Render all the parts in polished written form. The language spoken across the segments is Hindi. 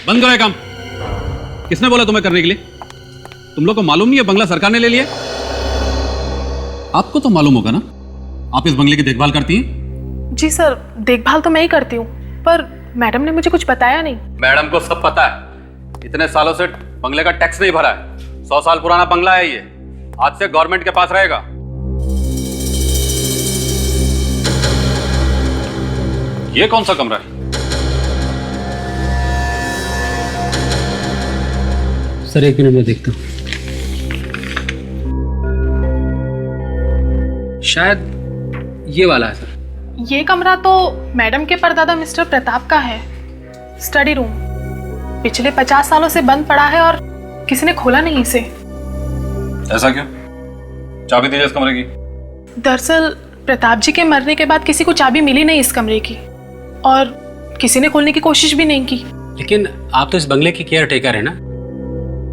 बंद करो ये काम। किसने बोला तुम्हें करने के लिए? तुम लोग को मालूम नहीं है बंगला सरकार ने ले लिया? आपको तो मालूम होगा ना, आप इस बंगले की देखभाल करती हैं। जी सर, देखभाल तो मैं ही करती हूँ, पर मैडम ने मुझे कुछ बताया नहीं। मैडम को सब पता है। इतने सालों से बंगले का टैक्स नहीं भरा है। 100 साल पुराना बंगला है ये, आज से गवर्नमेंट के पास रहेगा। ये कौन सा कमरा है? सर 1 मिनट में देखता हूँ। शायद ये वाला है सर। ये कमरा तो मैडम के परदादा मिस्टर प्रताप का है, स्टडी रूम। पिछले 50 सालों से बंद पड़ा है और किसी ने खोला नहीं इसे। ऐसा क्यों? चाबी दीजिए इस कमरे की। दरअसल प्रताप जी के मरने के बाद किसी को चाबी मिली नहीं इस कमरे की, और किसी ने खोलने की कोशिश भी नहीं की। लेकिन आप तो इस बंगले की केयर टेकर है ना,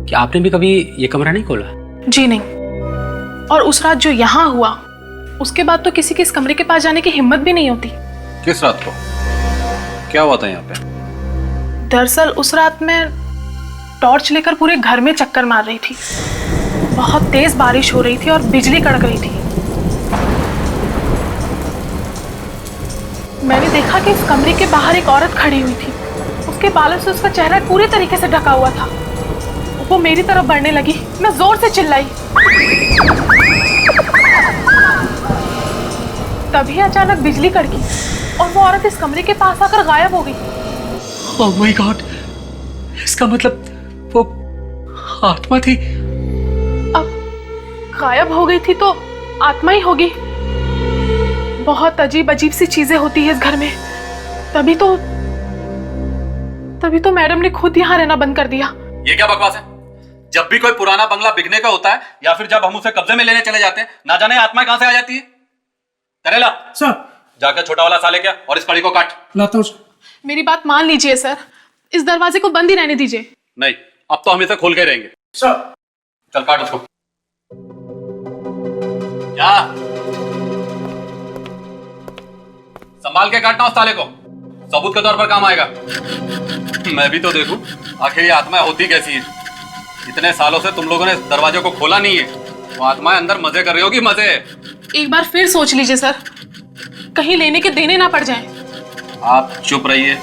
कि आपने भी कभी ये कमरा नहीं खोला? जी नहीं। और उस रात जो यहाँ हुआ, उसके बाद तो किसी के इस कमरे के पास जाने की हिम्मत भी नहीं होती। किस रात को? क्या हुआ था यहाँ पे? दरअसल उस रात मैं टॉर्च लेकर पूरे घर में चक्कर मार रही थी। बहुत तेज बारिश हो रही थी और बिजली कड़क रही थी। मैंने देखा कि इस कमरे के बाहर एक औरत खड़ी हुई थी। उसके बालों से उसका चेहरा पूरी तरीके से ढका हुआ था। वो मेरी तरफ बढ़ने लगी। मैं जोर से चिल्लाई। तभी अचानक बिजली कड़की और वो औरत इस कमरे के पास आकर गायब हो गई। ओह माय गॉड, इसका मतलब वो आत्मा थी। अब गायब हो गई थी तो आत्मा ही होगी। बहुत अजीब अजीब सी चीजें होती है इस घर में। तभी तो मैडम ने खुद यहाँ रहना बंद कर दिया। ये क्या बकवास है? जब भी कोई पुराना बंगला बिकने का होता है या फिर जब हम उसे कब्जे में लेने चले जाते हैं, ना जाने आत्माएं कहां से आ जाती है। करेला सर, जाकर छोटा वाला साले क्या और इस कड़ी को काट। लाता हूँ। मेरी बात मान लीजिए सर, इस दरवाजे को बंद ही रहने दीजिए। नहीं, अब तो हम इसे खोल के रहेंगे। सर, चल काट उसको। क्या? संभाल के काटना उस साले को, सबूत के तौर पर काम आएगा। मैं भी तो देखूं आखिर ये आत्माएं होती कैसी है। इतने सालों से तुम लोगों ने इस दरवाजे को खोला नहीं है, वो आत्माएं अंदर मजे कर रही होगी। मजे। एक बार फिर सोच लीजिए सर, कहीं लेने के देने ना पड़ जाएं। आप चुप रहिए।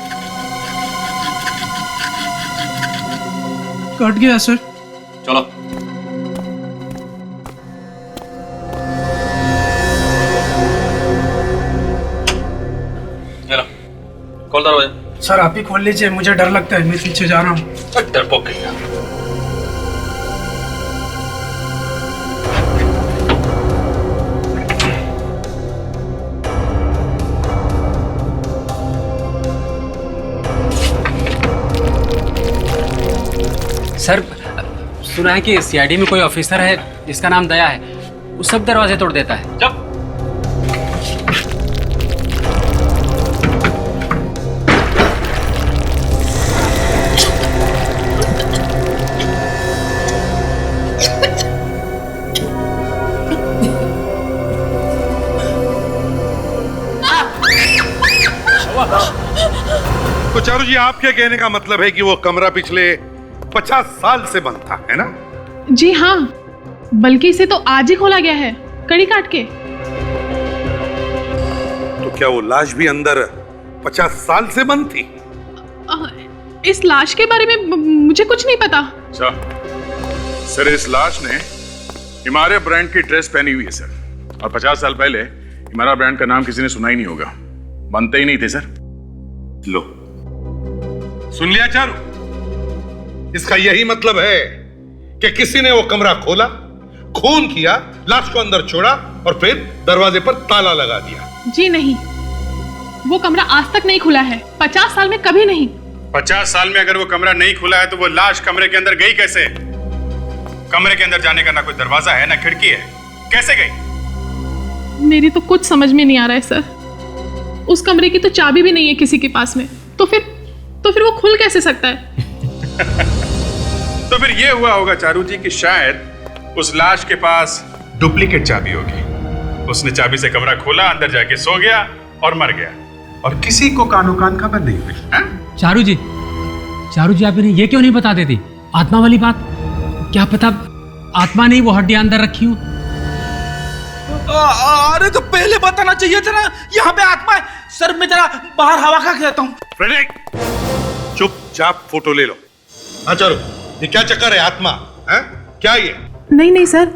कट गया सर। चलो। चलो खोल दरवाजा। सर आप ही खोल लीजिए, मुझे डर लगता है, मैं पीछे जा रहा हूँ। डरपोक कहीं का। सर सुना है कि सीआईडी में कोई ऑफिसर है जिसका नाम दया है, वो सब दरवाजे तोड़ देता है। जब तो चारू जी, आपके कहने का मतलब है कि वो कमरा पिछले 50 साल से बंद था, है ना? जी हाँ, बल्कि इसे तो आज ही खोला गया है, कड़ी काट के। तो क्या वो लाश भी अंदर 50 साल से बंद थी? इस लाश के बारे में मुझे कुछ नहीं पता। अच्छा सर, इस लाश ने हिमालय ब्रांड की ड्रेस पहनी हुई है सर, और 50 साल पहले हिमालय ब्रांड का नाम किसी ने सुना ही नहीं होगा, बनते ही नहीं थे सर। लो, सुन लिया चारू? इसका यही मतलब है कि किसी ने वो कमरा खोला, खून किया, लाश को अंदर छोड़ा और फिर दरवाजे पर ताला लगा दिया। जी नहीं, वो कमरा आज तक नहीं खुला है, 50 साल में कभी नहीं। 50 साल में अगर वो कमरा नहीं खुला है तो वो लाश कमरे के अंदर गई कैसे? कमरे के अंदर जाने का ना कोई दरवाजा है ना खिड़की है, कैसे गई? मेरी तो कुछ समझ में नहीं आ रहा है सर। उस कमरे की तो चाबी भी नहीं है किसी के पास में, तो फिर वो खुल कैसे सकता है? तो फिर ये हुआ होगा चारू जी कि शायद उस लाश के पास डुप्लीकेट चाबी होगी। उसने चाबी से कमरा खोला, अंदर जाके सो गया और मर गया, और किसी को कानो कान खबर नहीं हुई। चारू जी, चारू जी आप इन्हें ये क्यों नहीं बता देती आत्मा वाली बात? क्या पता आत्मा ने वो हड्डियां अंदर रखी हो। अरे तो पहले बताना चाहिए था ना, यहाँ पे आत्मा है। सर मैं जरा बाहर हवा खा के आता हूँ। फ्रेडिक, चुपचाप फोटो ले लो। हाँ चारू, ये क्या चक्कर है? आत्मा है क्या ये? नहीं सर,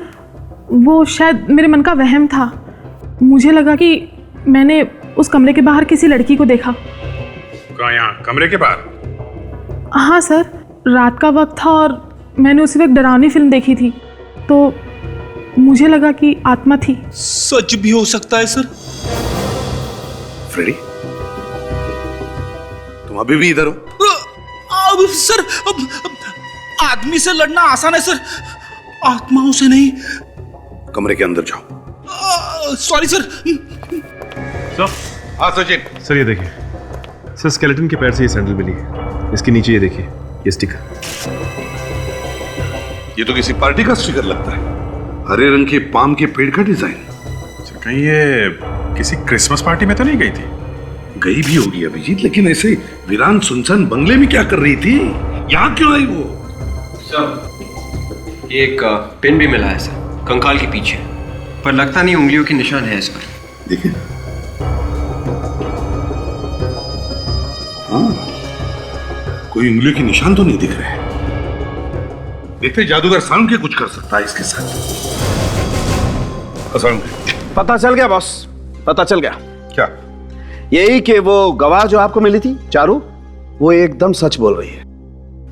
वो शायद मेरे मन का वहम था। मुझे लगा कि मैंने उस कमरे के बाहर किसी लड़की को देखा। कहाँ? यहाँ कमरे के बाहर? हाँ सर, रात का वक्त था और मैंने उसी वक्त डरावनी फिल्म देखी थी, तो मुझे लगा कि आत्मा थी। सच भी हो सकता है सर। फ्रेडी, तुम अभी भी इधर हो? अब सर आदमी से लड़ना आसान है सर, आत्माओं से नहीं। कमरे के अंदर जाओ। Sorry sir. हाँ सचिन। सर ये देखिए, सर स्केलेटन के पैर से ये सैंडल मिली है। इसके नीचे ये देखिए, ये स्टिकर। ये तो किसी पार्टी का स्टिकर लगता है। हरे रंग के पाम के पेड़ का डिजाइन। कहीं ये किसी क्रिसमस पार्टी में तो नहीं गई थी? गई भी होगी अभिजीत, लेकिन ऐसे वीरान सुनसान बंगले में क्या कर रही थी? यहाँ क्यों आई वो? सर एक पिन भी मिला है सर, कंकाल के पीछे, पर लगता नहीं उंगलियों के निशान है इस पर। देखिए, हाँ, कोई उंगलियों के निशान तो नहीं दिख रहे। देखते जादूगर साउंड के कुछ कर सकता है इसके साथ। पता चल गया बॉस, पता चल गया। क्या? यही कि वो गवाह जो आपको मिली थी चारू, वो एकदम सच बोल रही है।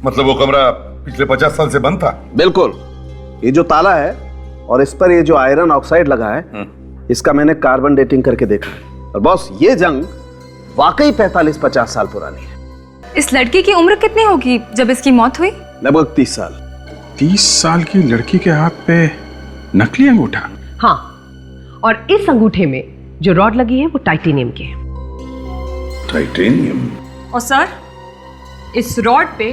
मतलब वो कमरा पिछले 50 साल से बंद था? बिल्कुल। ये जो ताला है और इस पर ये जो आयरन ऑक्साइड लगा है, इसका मैंने कार्बन डेटिंग करके देखा है। और बॉस, ये जंग वाकई 45-50 साल पुरानी है। इस लड़की की उम्र कितनी होगी जब इसकी मौत हुई? लगभग 30 साल। 30 साल की लड़की के हाथ पे नकली अंगूठा? हाँ, और इस अंगूठे में जो रॉड लगी है वो टाइटेनियम की है। टाइटेनियम? और सर, इस रॉड पे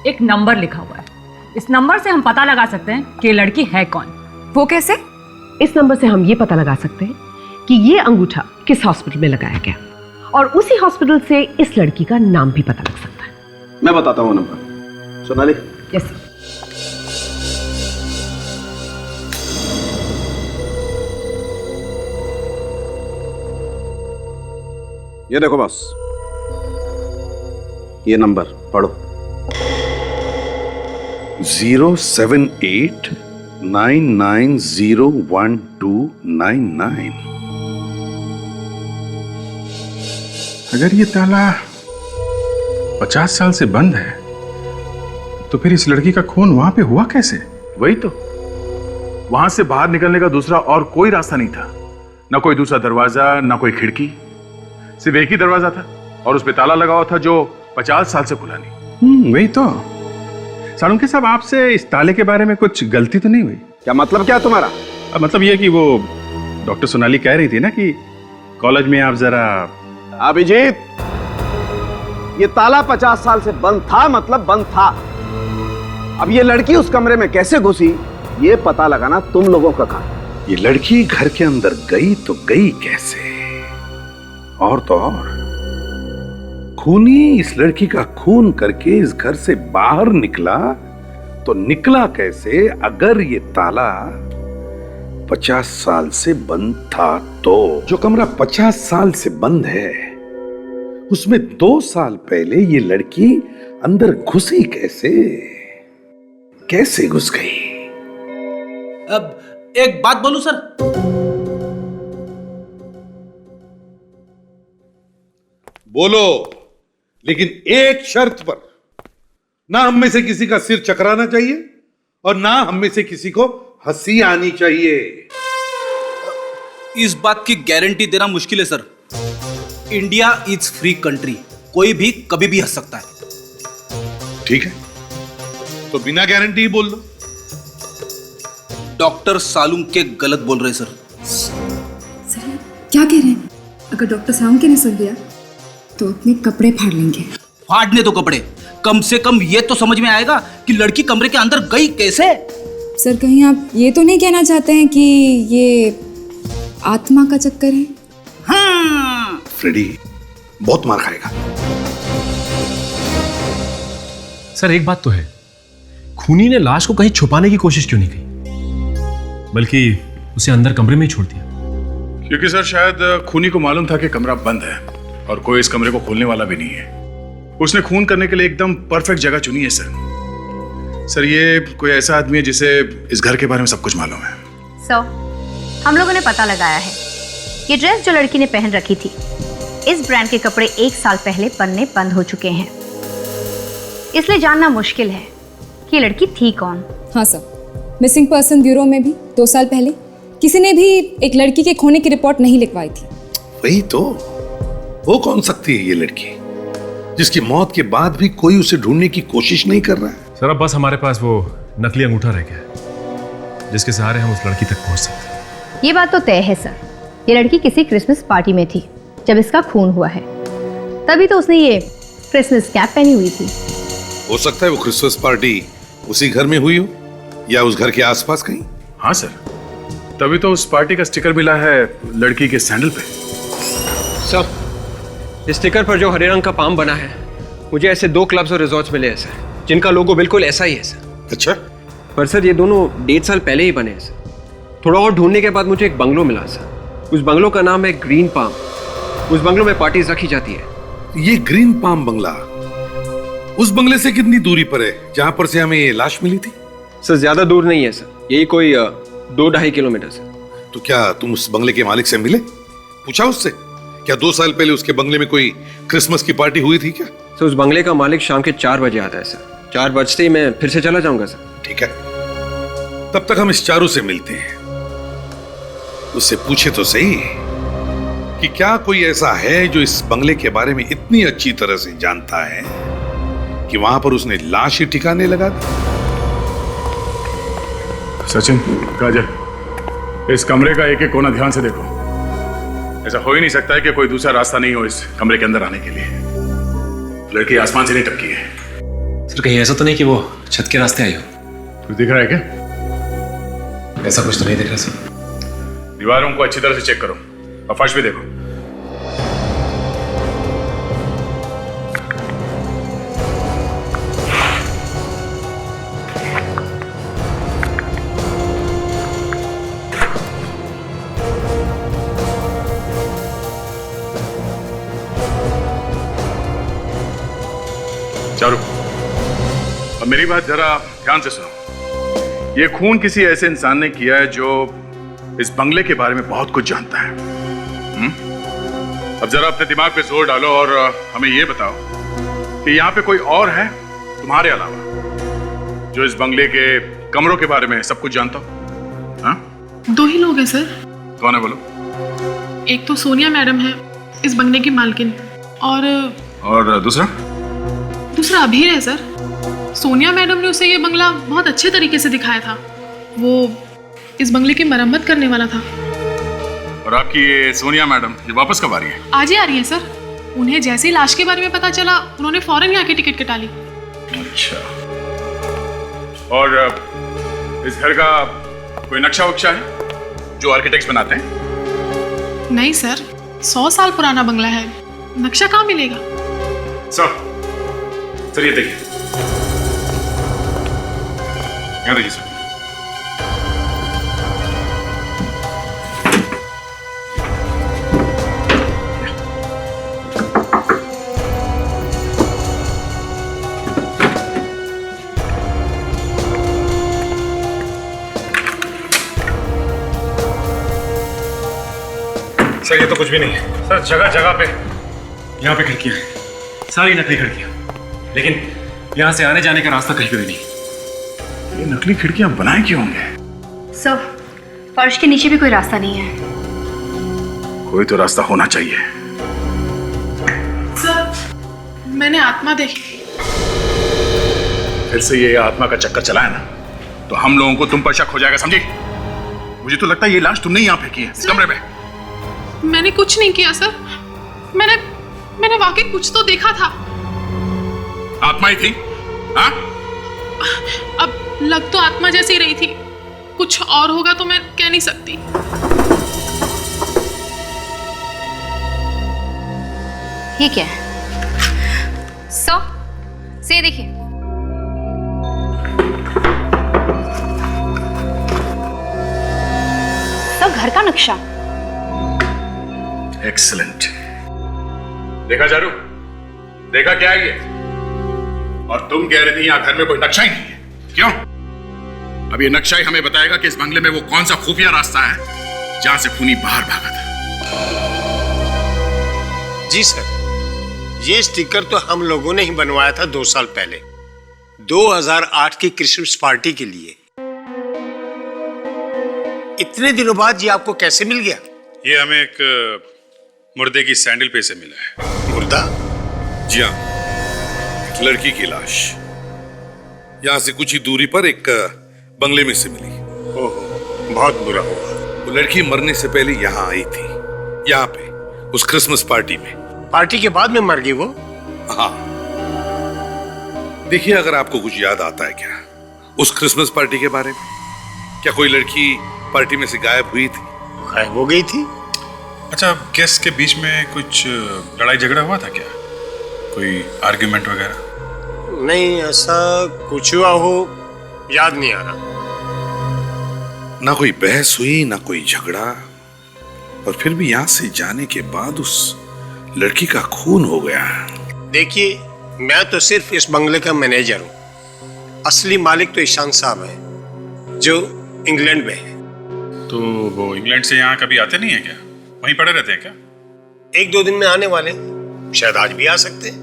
एक नंबर लिखा हुआ है। इस नंबर से हम पता लगा सकते हैं कि ये लड़की है कौन। वो कैसे? इस नंबर से हम ये पता लगा सकते हैं कि ये अंगूठा किस हॉस्पिटल में लगाया गया, और उसी हॉस्पिटल से इस लड़की का नाम भी पता लग सकता है। मैं बताता हूँ नंबर। सोनाली? यस। ये देखो बॉस, ये नंबर पढ़ो। 07899012299। अगर ये ताला 50 साल से बंद है, तो फिर इस लड़की का खून वहां पे हुआ कैसे? वही तो, वहां से बाहर निकलने का दूसरा और कोई रास्ता नहीं था। ना कोई दूसरा दरवाजा, ना कोई खिड़की, सिर्फ एक ही दरवाजा था और उस पे ताला लगा हुआ था जो 50 साल से खुला नहीं। वही तो। सालुंके साहब, आपसे इस ताले के बारे में कुछ गलती तो नहीं हुई? क्या मतलब क्या तुम्हारा? मतलब ये कि वो डॉक्टर सोनाली कह रही थी ना कि कॉलेज में आप जरा। अभिजीत, ये ताला 50 साल से बंद था, मतलब बंद था। अब ये लड़की उस कमरे में कैसे घुसी, ये पता लगाना तुम लोगों का काम। ये लड़की घर के अंदर गई तो गई कैसे? और तो और, खूनी इस लड़की का खून करके इस घर से बाहर निकला तो निकला कैसे? अगर ये ताला 50 साल से बंद था तो जो कमरा 50 साल से बंद है, उसमें 2 साल पहले ये लड़की अंदर घुसी कैसे? कैसे घुस गई? अब एक बात बोलूं सर? बोलो, लेकिन एक शर्त पर। ना हम में से किसी का सिर चकराना चाहिए और ना हम में से किसी को हंसी आनी चाहिए। इस बात की गारंटी देना मुश्किल है sir. India is free country, कोई भी कभी भी हंस सकता है। ठीक है, तो बिना गारंटी ही बोल दो। डॉक्टर सालुंग के गलत बोल रहे सर। सर क्या कह रहे हैं? अगर डॉक्टर सालुंग के ने सुन लिया तो अपने कपड़े फाड़ लेंगे। फाड़ने तो कपड़े, कम से कम ये तो समझ में आएगा कि लड़की कमरे के अंदर गई कैसे। सर कहीं आप ये तो नहीं कहना चाहते हैं कि ये आत्मा का चक्कर है? फ्रेडी बहुत मार खाएगा। सर एक बात तो है, खूनी ने लाश को कहीं छुपाने की कोशिश क्यों नहीं की, बल्कि उसे अंदर कमरे में ही छोड़ दिया? क्योंकि सर शायद खूनी को मालूम था कि कमरा बंद है और कोई इस कमरे को खोलने वाला भी नहीं है। उसने खून करने के लिए एकदम परफेक्ट जगह चुनी है सर। ये कोई ऐसा आदमी है जिसे इस घर के बारे में सब कुछ मालूम है। हम लोगों ने पता लगाया है, ये ड्रेस जो लड़की ने पहन रखी थी, इस ब्रांड के कपड़े 1 साल पहले बनने बंद हो चुके हैं। इसलिए जानना मुश्किल है कि ये लड़की थी कौन। हाँ सर, मिसिंग पर्सन ब्यूरो में भी 2 साल पहले किसी ने भी एक लड़की के खोने की रिपोर्ट नहीं लिखवाई थी। वही तो, वो कौन सकती है ये लड़की जिसकी मौत के बाद भी कोई उसे ढूंढने की कोशिश नहीं कर रहा है? सर अब बस हमारे पास वो नकली अंगूठा रह गया है जिसके सहारे हम उस लड़की तक पहुंच सकते हैं। ये बात तो तय है सर, ये लड़की किसी क्रिसमस पार्टी में थी जब इसका खून हुआ है, तभी तो उसने ये क्रिसमस कैप पहनी हुई थी। हो सकता है वो क्रिसमस पार्टी उसी घर में हुई हो या उस घर के आसपास कहीं। हाँ सर, तभी तो उस पार्टी का स्टिकर मिला है लड़की के सैंडल पे। सर, इस स्टिकर पर जो हरे रंग का पाम बना है, मुझे ऐसे 2 क्लब्स और रिजॉर्ट्स मिले हैं सर, जिनका लोगो बिल्कुल ऐसा ही है सर। अच्छा, पर सर ये दोनों 1.5 साल पहले ही बने हैं सर। थोड़ा और ढूंढने के बाद मुझे एक बंगलो मिला सर। उस बंगलो का नाम है ग्रीन पाम। उस बंगलो में पार्टीज रखी जाती है। ये ग्रीन पाम बंगला उस बंगले से कितनी दूरी पर है जहां पर से हमें ये लाश मिली थी? सर ज्यादा दूर नहीं है सर, यही कोई 2-2.5 किलोमीटर सर। तो क्या तुम उस बंगले के मालिक से मिले, पूछा उससे क्या 2 साल पहले उसके बंगले में कोई क्रिसमस की पार्टी हुई थी क्या? सर उस बंगले का मालिक शाम के 4 बजे आता है सर। 4 बजते ही मैं फिर से चला जाऊंगा सर। ठीक है, तब तक हम इस चारू से मिलते हैं। उससे पूछे तो सही कि क्या कोई ऐसा है जो इस बंगले के बारे में इतनी अच्छी तरह से जानता है कि वहां पर उसने लाश ही ठिकाने लगा दी। सचिन, काजल, इस कमरे का एक एक कोना ध्यान से देखो। ऐसा हो ही नहीं सकता है कि कोई दूसरा रास्ता नहीं हो इस कमरे के अंदर आने के लिए। लड़की आसमान से नहीं टपकी है। सर कहीं ऐसा तो नहीं कि वो छत के रास्ते आई हो? कुछ दिख रहा है क्या? ऐसा कुछ तो नहीं दिख रहा सर। दीवारों को अच्छी तरह से चेक करो और फर्श भी देखो। चारू, अब मेरी बात जरा ध्यान से सुनो। ये खून किसी ऐसे इंसान ने किया है जो इस बंगले के बारे में बहुत कुछ जानता है। अब जरा अपने दिमाग पे जोर डालो और हमें ये बताओ कि यहाँ पे कोई और है तुम्हारे अलावा जो इस बंगले के कमरों के बारे में सब कुछ जानता हो? हाँ? 2 ही लोग हैं सर। कौन है बोलो? एक तो सोनिया मैडम है, इस बंगले की मालकिन, और दूसरा अभीर है सर। सोनिया मैडम ने उसे ये बंगला बहुत अच्छे तरीके से दिखाया था। वो इस बंगले की मरम्मत करने वाला था। और आपकी ये सोनिया मैडम ये वापस कब आ रही है? आज ही आ रही है सर। उन्हें जैसे ही लाश के बारे में पता चला, उन्होंने फौरन यहाँ की टिकट कटा ली। अच्छा, और इस घर का कोई नक्शा वक्शा है जो आर्किटेक्ट्स बनाते हैं? नहीं सर, 100 साल पुराना बंगला है, नक्शा कहाँ मिलेगा? सर ये देखिए, यहाँ देखिए सर। सर ये तो कुछ भी नहीं है सर। जगह जगह पे यहाँ पे खिड़कियां हैं, सारी नकली खिड़कियां, लेकिन यहाँ से आने जाने का रास्ता कहीं भी नहीं। ये नकली खिड़कियां बनाए क्यों होंगे? सर, फर्श के नीचे भी कोई रास्ता नहीं है। कोई तो रास्ता होना चाहिए। सर, मैंने आत्मा देखी। फिर से ये आत्मा का चक्कर चलाया ना तो हम लोगों को तुम पर शक हो जाएगा, समझी? मुझे तो लगता है ये लाश तुमने यहाँ फेंकी है इस कमरे में। मैंने कुछ नहीं किया सर। मैंने वाकई कुछ तो देखा था। आत्मा ही थी? हाँ? अब लग तो आत्मा जैसी रही थी, कुछ और होगा तो मैं कह नहीं सकती। ये क्या है? से देखिए, घर का नक्शा। एक्सीलेंट। देखा चारू, देखा क्या है ये? और तुम कह रही थी यहां घर में कोई नक्शा ही नहीं है, क्यों? अब ये नक्शा ही हमें बताएगा कि इस बंगले में वो कौन सा खुफिया रास्ता है जहां से खूनी बाहर भागा था। जी सर, ये स्टिकर तो हम लोगों ने ही बनवाया था 2 साल पहले, 2008 की क्रिसमस पार्टी के लिए। इतने दिनों बाद ये आपको कैसे मिल गया? ये हमें एक मुर्दे की सैंडल पे से मिला है। मुर्दा? जी हाँ, एक लड़की की लाश यहां से कुछ ही दूरी पर एक बंगले में से मिली। ओहो, बहुत बुरा हुआ। वो लड़की मरने से पहले यहाँ आई थी, यहाँ पे उस क्रिसमस पार्टी में। पार्टी के बाद में मर गई वो? हाँ। देखिए, अगर आपको कुछ याद आता है क्या उस क्रिसमस पार्टी के बारे में? क्या कोई लड़की पार्टी में से गायब हुई थी? गायब हो गई थी? अच्छा, गेस्ट के बीच में कुछ लड़ाई झगड़ा हुआ था क्या? कोई आर्ग्यूमेंट वगैरह? नहीं, ऐसा कुछ हुआ हो याद नहीं आ रहा। ना कोई बहस हुई, ना कोई झगड़ा, और फिर भी यहां से जाने के बाद उस लड़की का खून हो गया। देखिए, मैं तो सिर्फ इस बंगले का मैनेजर हूँ। असली मालिक तो ईशान साहब है, जो इंग्लैंड में है। तो वो इंग्लैंड से यहाँ कभी आते नहीं है क्या? वहीं पड़े रहते हैं क्या? 1-2 दिन में आने वाले, शायद आज भी आ सकते हैं।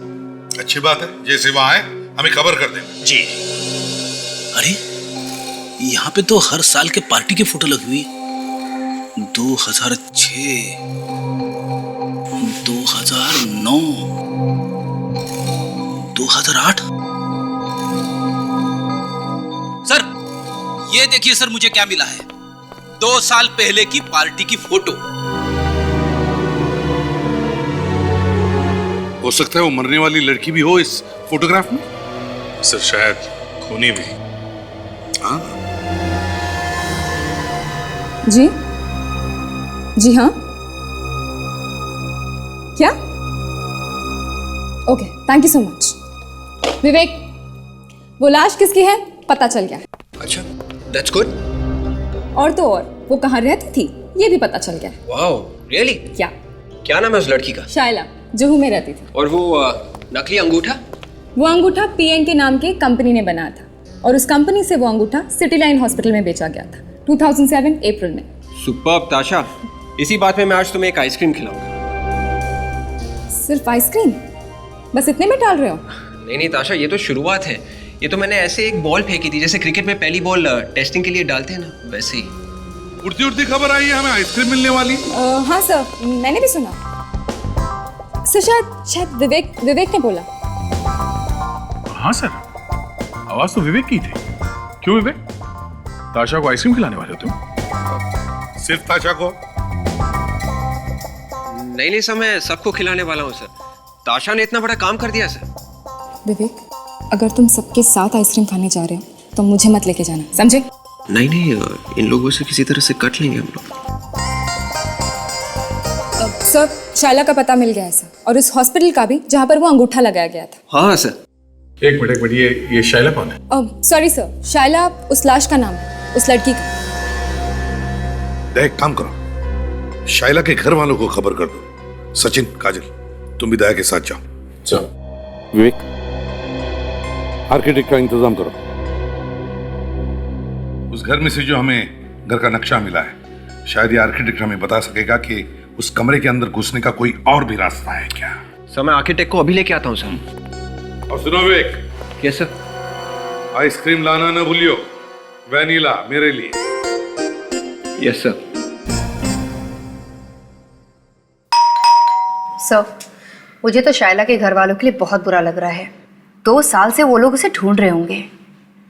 अच्छी बात है, जैसे वहां आए हमें खबर कर देना। जी। अरे, यहाँ पे तो हर साल के पार्टी की फोटो लगी हुई है। 2006, 2009, 2008। सर, ये देखिए सर, मुझे क्या मिला है। 2 साल पहले की पार्टी की फोटो। हो सकता है वो मरने वाली लड़की भी हो इस फोटोग्राफ में। सर, शायद खूनी भी। हाँ। जी जी हाँ, क्या? Okay, thank you so much. Vivek, वो लाश किसकी है पता चल गया। अच्छा, दैट्स गुड। और तो और वो कहाँ रहती थी ये भी पता चल गया। Wow, really? क्या नाम है उस लड़की का? शायला, जुहू में रहती थी। और वो नकली अंगूठा? वो अंगूठा पीएन के नाम की कंपनी ने बनाया था, और उस कंपनी से वो अंगूठा सिटी लाइन हॉस्पिटल में बेचा गया था 2007 अप्रैल में। सुपर्ब ताशा, इसी बात में मैं आज तुम्हें एक आइसक्रीम खिलाऊंगा। सिर्फ आइसक्रीम? बस इतने में टाल रहे हो? नहीं ताशा, ये तो शुरुआत है। ये तो मैंने ऐसे एक बॉल फेंकी थी, जैसे क्रिकेट में पहली बॉल टेस्टिंग के लिए डालते हैं ना, वैसे ही। उड़ती उड़ती खबर आई है हमें आइसक्रीम मिलने वाली। हाँ सर, मैंने भी सुना। सर, शायद विवेक ने बोला। हाँ सर, आवाज तो विवेक की थी। क्यों विवेक, ताशा को आइसक्रीम खिलाने वाले हो तुम? सिर्फ ताशा को? नहीं सर, मैं सबको खिलाने वाला हूँ सर। ताशा ने इतना बड़ा काम कर दिया सर। विवेक, अगर तुम सबके साथ आइसक्रीम खाने जा रहे हो तो मुझे मत लेके जाना, समझे? नहीं, इन लोगों से किसी तरह से कट लेंगे हम लोग। सर, शायला का पता मिल गया है सर, और उस हॉस्पिटल का भी जहाँ पर वो अंगूठा लगाया गया था। हाँ सर। एक मिनट, ये शायला कौन है? सॉरी सर, शायला उस लाश का नाम है, उस लड़की का। देख, काम करो, शायला के घर वालों को खबर कर दो। सचिन, काजल, तुम भी दया के साथ जाओ। विवेक, आर्किटेक्ट का इंतजाम करो। उस घर में से जो हमें घर का नक्शा मिला है, शायद ये आर्किटेक्ट हमें बता सकेगा कि उस कमरे के अंदर घुसने का कोई और भी रास्ता है क्या। सर, मैं आर्किटेक्ट को अभी लेके आता हूँ सर। और सुनो विवेक। Yes sir. आइसक्रीम लाना ना भूलियो, वैनिला मेरे लिए। Yes sir. सर, मुझे तो शायला के घर वालों के लिए बहुत बुरा लग रहा है। 2 साल से वो लोग उसे ढूंढ रहे होंगे,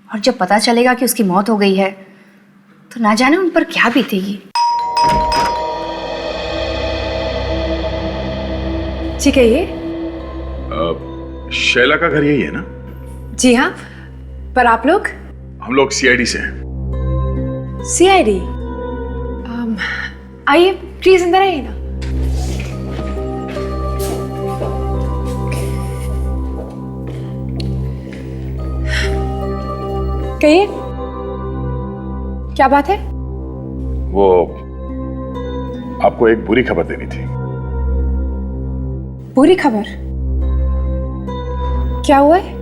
और जब पता चलेगा कि उसकी मौत हो गई है तो ना जाने उन पर क्या बीतेगी। ठीक है, ये शैला का घर यही है ना? जी हाँ, पर आप लोग? हम लोग सीआईडी से हैं। सीआईडी? आइए प्लीज, अंदर आइए ना। कहिए, क्या बात है? वो आपको एक बुरी खबर देनी थी। बुरी खबर? क्या हुआ है?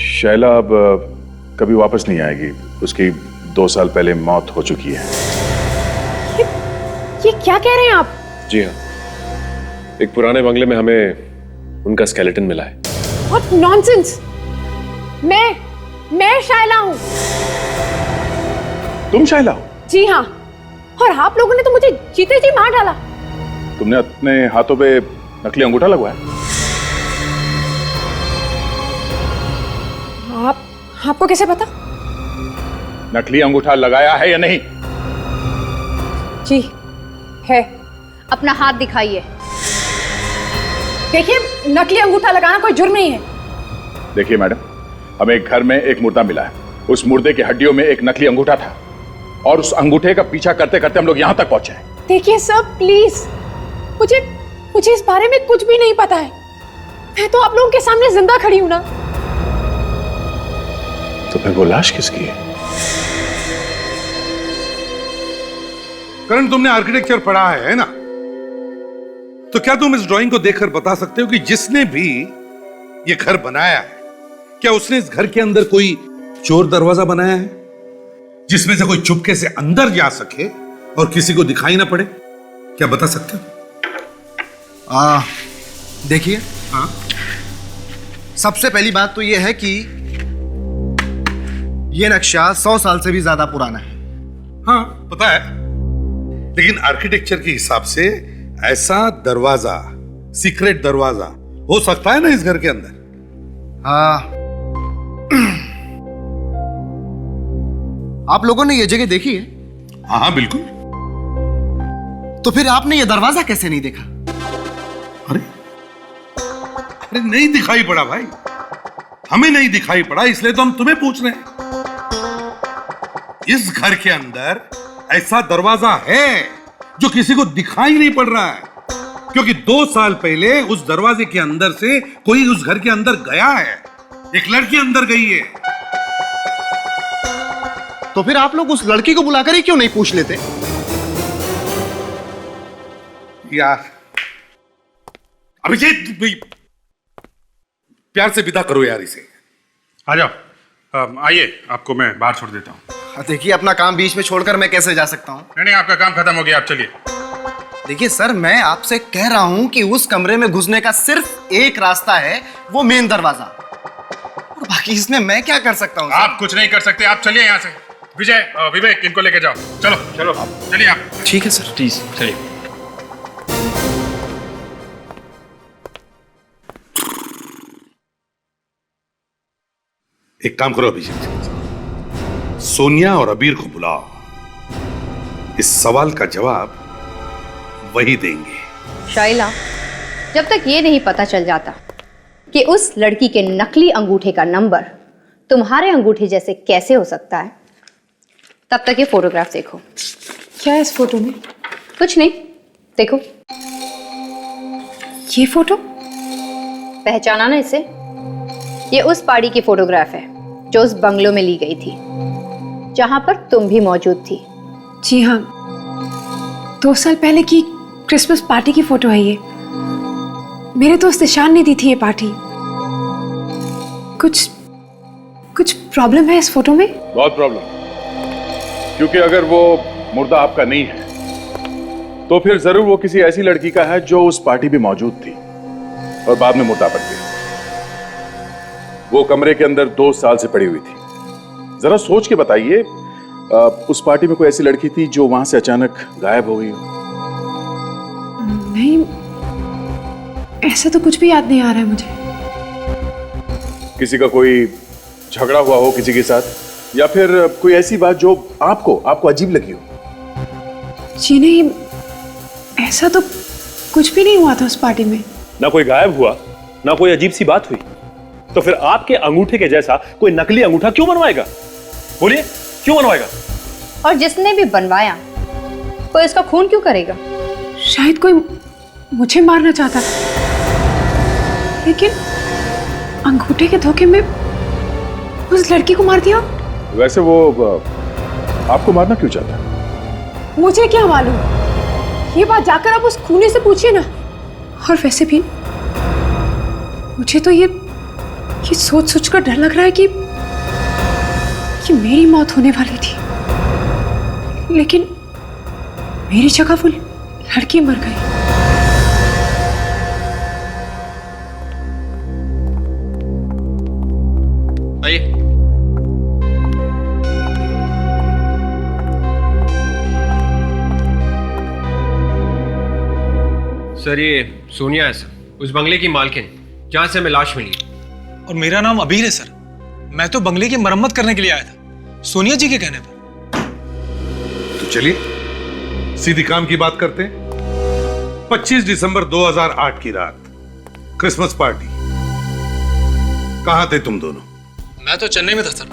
शैला अब कभी वापस नहीं आएगी। उसकी 2 साल पहले मौत हो चुकी है। ये क्या कह रहे हैं आप? जी हाँ, एक पुराने बंगले में हमें उनका स्केलेटन मिला है। What nonsense! मैं शाइला हूँ। तुम शैला हो? जी हाँ, और आप लोगों ने तो मुझे जीते जी मार डाला। तुमने अपने हाथों पे नकली अंगूठा लगवाया? आपको कैसे पता? नकली अंगूठा लगाया है या नहीं? जी है। अपना हाथ दिखाइए। देखिए, नकली अंगूठा लगाना कोई जुर्म नहीं है। देखिए मैडम, हमें एक घर में एक मुर्दा मिला है। उस मुर्दे की हड्डियों में एक नकली अंगूठा था और उस अंगूठे का पीछा करते करते हम लोग यहां तक पहुंचे हैं। देखिए सर, प्लीज, मुझे इस बारे में कुछ भी नहीं पता है। मैं तो आप लोगों के सामने जिंदा खड़ी हूं ना। तो फिर वो लाश किसकी है? करण, तुमने आर्किटेक्चर पढ़ा है ना? तो क्या तुम इस ड्राइंग को देखकर बता सकते हो कि जिसने भी ये घर बनाया है, क्या उसने इस घर के अंदर कोई चोर दरवाजा बनाया है जिसमें से कोई चुपके से अंदर जा सके और किसी को दिखाई ना पड़े? क्या बता सकते हो? देखिए, हाँ, सबसे पहली बात तो यह है कि यह नक्शा 100 साल से भी ज्यादा पुराना है। हाँ पता है, लेकिन आर्किटेक्चर के हिसाब से ऐसा दरवाजा, सीक्रेट दरवाजा हो सकता है ना इस घर के अंदर? हाँ, आप लोगों ने यह जगह देखी है? हाँ हाँ बिल्कुल। तो फिर आपने यह दरवाजा कैसे नहीं देखा? अरे नहीं दिखाई पड़ा भाई, हमें नहीं दिखाई पड़ा, इसलिए तो हम तुम्हें पूछ रहे हैं। इस घर के अंदर ऐसा दरवाजा है जो किसी को दिखाई नहीं पड़ रहा है, क्योंकि 2 साल पहले उस दरवाजे के अंदर से कोई उस घर के अंदर गया है। एक लड़की अंदर गई है। तो फिर आप लोग उस लड़की को बुलाकर ही क्यों नहीं पूछ लेते? यार अभिजीत, प्यार से विदा करो यार इसे। आ जाओ, आइए, आपको मैं बाहर छोड़ देता हूँ। देखिए, अपना काम बीच में छोड़कर मैं कैसे जा सकता हूँ? नहीं, आपका काम खत्म हो गया, आप चलिए। देखिए सर, मैं आपसे कह रहा हूं कि उस कमरे में घुसने का सिर्फ एक रास्ता है, वो मेन दरवाजा, और बाकी इसमें मैं क्या कर सकता हूं? आप कुछ नहीं कर सकते, आप चलिए यहाँ से। विजय, विवेक, इनको लेके जाओ। चलो चलो, चलिए आप। ठीक है सर, प्लीज चलिए। एक काम करो अभिजीत, सोनिया और अबीर को बुलाओ। इस सवाल का जवाब वही देंगे। शाइला, जब तक ये नहीं पता चल जाता कि उस लड़की के नकली अंगूठे का नंबर तुम्हारे अंगूठे जैसे कैसे हो सकता है, तब तक ये फोटोग्राफ देखो। क्या है इस फोटो में? कुछ नहीं, देखो। ये फोटो पहचाना ना इसे? ये उस पार्टी की फोटोग्राफ है जो उस बंगलो में ली गई थी, जहां पर तुम भी मौजूद थी। जी हाँ, 2 साल पहले की क्रिसमस पार्टी की फोटो है ये। मेरे दोस्त ईशान ने दी थी ये पार्टी। कुछ प्रॉब्लम है इस फोटो में? बहुत प्रॉब्लम, क्योंकि अगर वो मुर्दा आपका नहीं है तो फिर जरूर वो किसी ऐसी लड़की का है जो उस पार्टी में मौजूद थी और बाद में मुर्दा बन गई। वो कमरे के अंदर 2 साल से पड़ी हुई थी। जरा सोच के बताइए, उस पार्टी में कोई ऐसी लड़की थी जो वहां से अचानक गायब हो गई हो? नहीं, ऐसा तो कुछ भी याद नहीं आ रहा है मुझे। किसी का कोई झगड़ा हुआ हो किसी के साथ, या फिर कोई ऐसी बात जो आपको अजीब लगी हो? जी नहीं, ऐसा तो कुछ भी नहीं हुआ था उस पार्टी में। ना कोई गायब हुआ, ना कोई अजीब सी बात हुई, तो फिर आपके अंगूठे के जैसा कोई नकली अंगूठा क्यों बनवाएगा? बोलिए, क्यों बनवाएगा? और जिसने भी बनवाया वो इसका खून क्यों करेगा? शायद कोई मुझे मारना चाहता था, लेकिन अंगूठे के धोखे में उस लड़की को मार दिया। वैसे वो आपको मारना क्यों चाहता है? मुझे क्या मालूम, ये बात जाकर आप उस खूनी से पूछिए ना। और वैसे भी मुझे तो ये सोच सोच कर डर लग रहा है कि मेरी मौत होने वाली थी, लेकिन मेरी जगह वो लड़की मर गई। आइए। सर ये सोनिया है सर, उस बंगले की मालकिन जहां से हमें लाश मिली। और मेरा नाम अबीर है सर। मैं तो बंगले की मरम्मत करने के लिए आया था, सोनिया जी के कहने पर। तो चलिए सीधी काम की बात करते हैं। 25 दिसंबर 2008 की रात, क्रिसमस पार्टी। कहां थे तुम दोनों? मैं तो चेन्नई में था सर,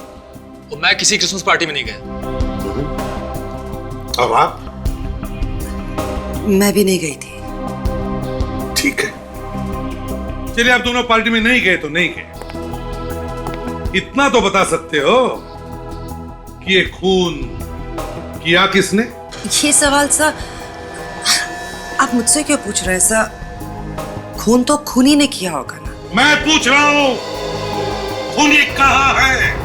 और मैं किसी क्रिसमस पार्टी में नहीं गया। अब आप? मैं भी नहीं गई थी। ठीक है, चलिए आप दोनों पार्टी में नहीं गए तो नहीं गए। इतना तो बता सकते हो कि ये खून किया किसने? ये सवाल सर आप मुझसे क्यों पूछ रहे हैं सर? खून तो खूनी ने किया होगा ना। मैं पूछ रहा हूं खूनी कहाँ है?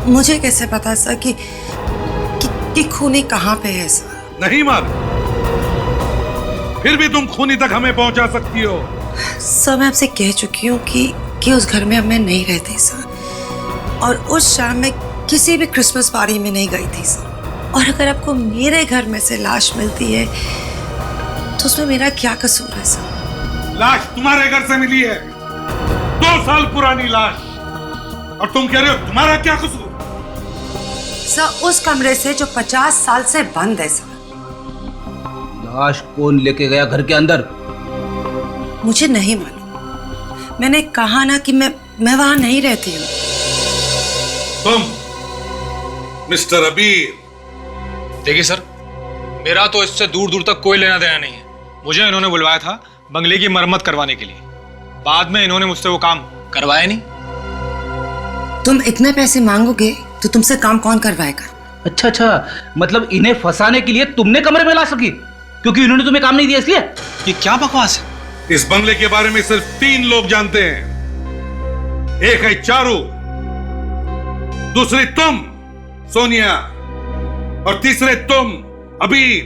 मुझे कैसे पता सर कि खूनी कहाँ पे है सर? नहीं मालूम? फिर भी तुम खूनी तक हमें पहुंचा सकती हो। सर मैं आपसे कह चुकी हूँ कि उस घर में अब मैं नहीं रहती सर, और उस शाम में किसी भी क्रिसमस पार्टी में नहीं गई थी सर। और अगर आपको मेरे घर में से लाश मिलती है तो उसमें मेरा क्या कसूर है सर? लाश तुम्हारे घर से मिली है, 2 साल पुरानी लाश, और तुम कह रहे हो तुम्हारा क्या कसूर? सर उस कमरे से जो 50 साल से बंद है सर। लाश कौन लेके गया घर के अंदर? मुझे नहीं मालूम। मैंने कहा ना कि मैं वहां नहीं रहती हूँ। तुम मिस्टर अबीर। देखिए सर, मेरा तो इससे दूर दूर तक कोई लेना देना नहीं है। मुझे इन्होंने बुलवाया था बंगले की मरम्मत करवाने के लिए। बाद में इन्होंने मुझसे वो काम करवाया नहीं। तुम इतने पैसे मांगोगे तो तुमसे काम कौन करवाएगा? अच्छा, मतलब इन्हें फंसाने के लिए तुमने कमरे में ला सकी क्योंकि इन्होंने तुम्हें काम नहीं दिया इसलिए? ये क्या बकवास है? इस बंगले के बारे में सिर्फ 3 लोग जानते हैं। एक है चारू, दूसरी तुम सोनिया, और तीसरे तुम अबीर।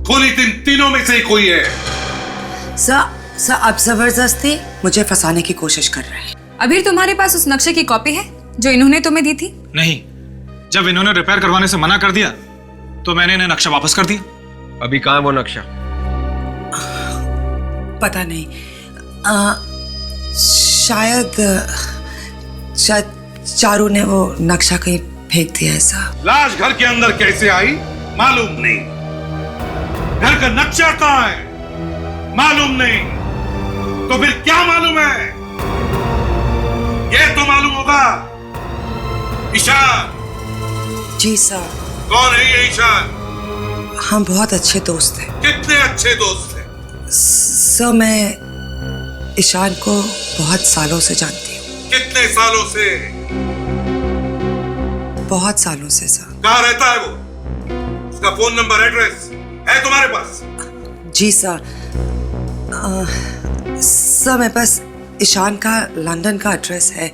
खूनी तीनों में से ही कोई है। सर आप जबरदस्ती मुझे फंसाने की कोशिश कर रहे हैं। अबीर तुम्हारे पास उस नक्शे की कॉपी है जो इन्होंने तुम्हें दी थी? नहीं, जब इन्होंने रिपेयर करवाने से मना कर दिया तो मैंने इन्हें नक्शा वापस कर दिया। अभी कहाँ है वो नक्शा? पता नहीं, शायद चारू ने वो नक्शा कहीं फेंक दिया ऐसा। लाश घर के अंदर कैसे आई मालूम नहीं, घर का नक्शा कहाँ है मालूम नहीं, तो फिर क्या मालूम है? ये तो मालूम होगा। ईशान। जी सर। कौन है ये ईशान? हम बहुत अच्छे दोस्त हैं। कितने अच्छे दोस्त हैं? सर मैं ईशान को बहुत सालों से जानती हूँ। कितने सालों से? बहुत सालों से सर। कहाँ रहता है वो? उसका फोन नंबर, एड्रेस है तुम्हारे पास? जी सर। सर मेरे पास ईशान का लंदन का एड्रेस है,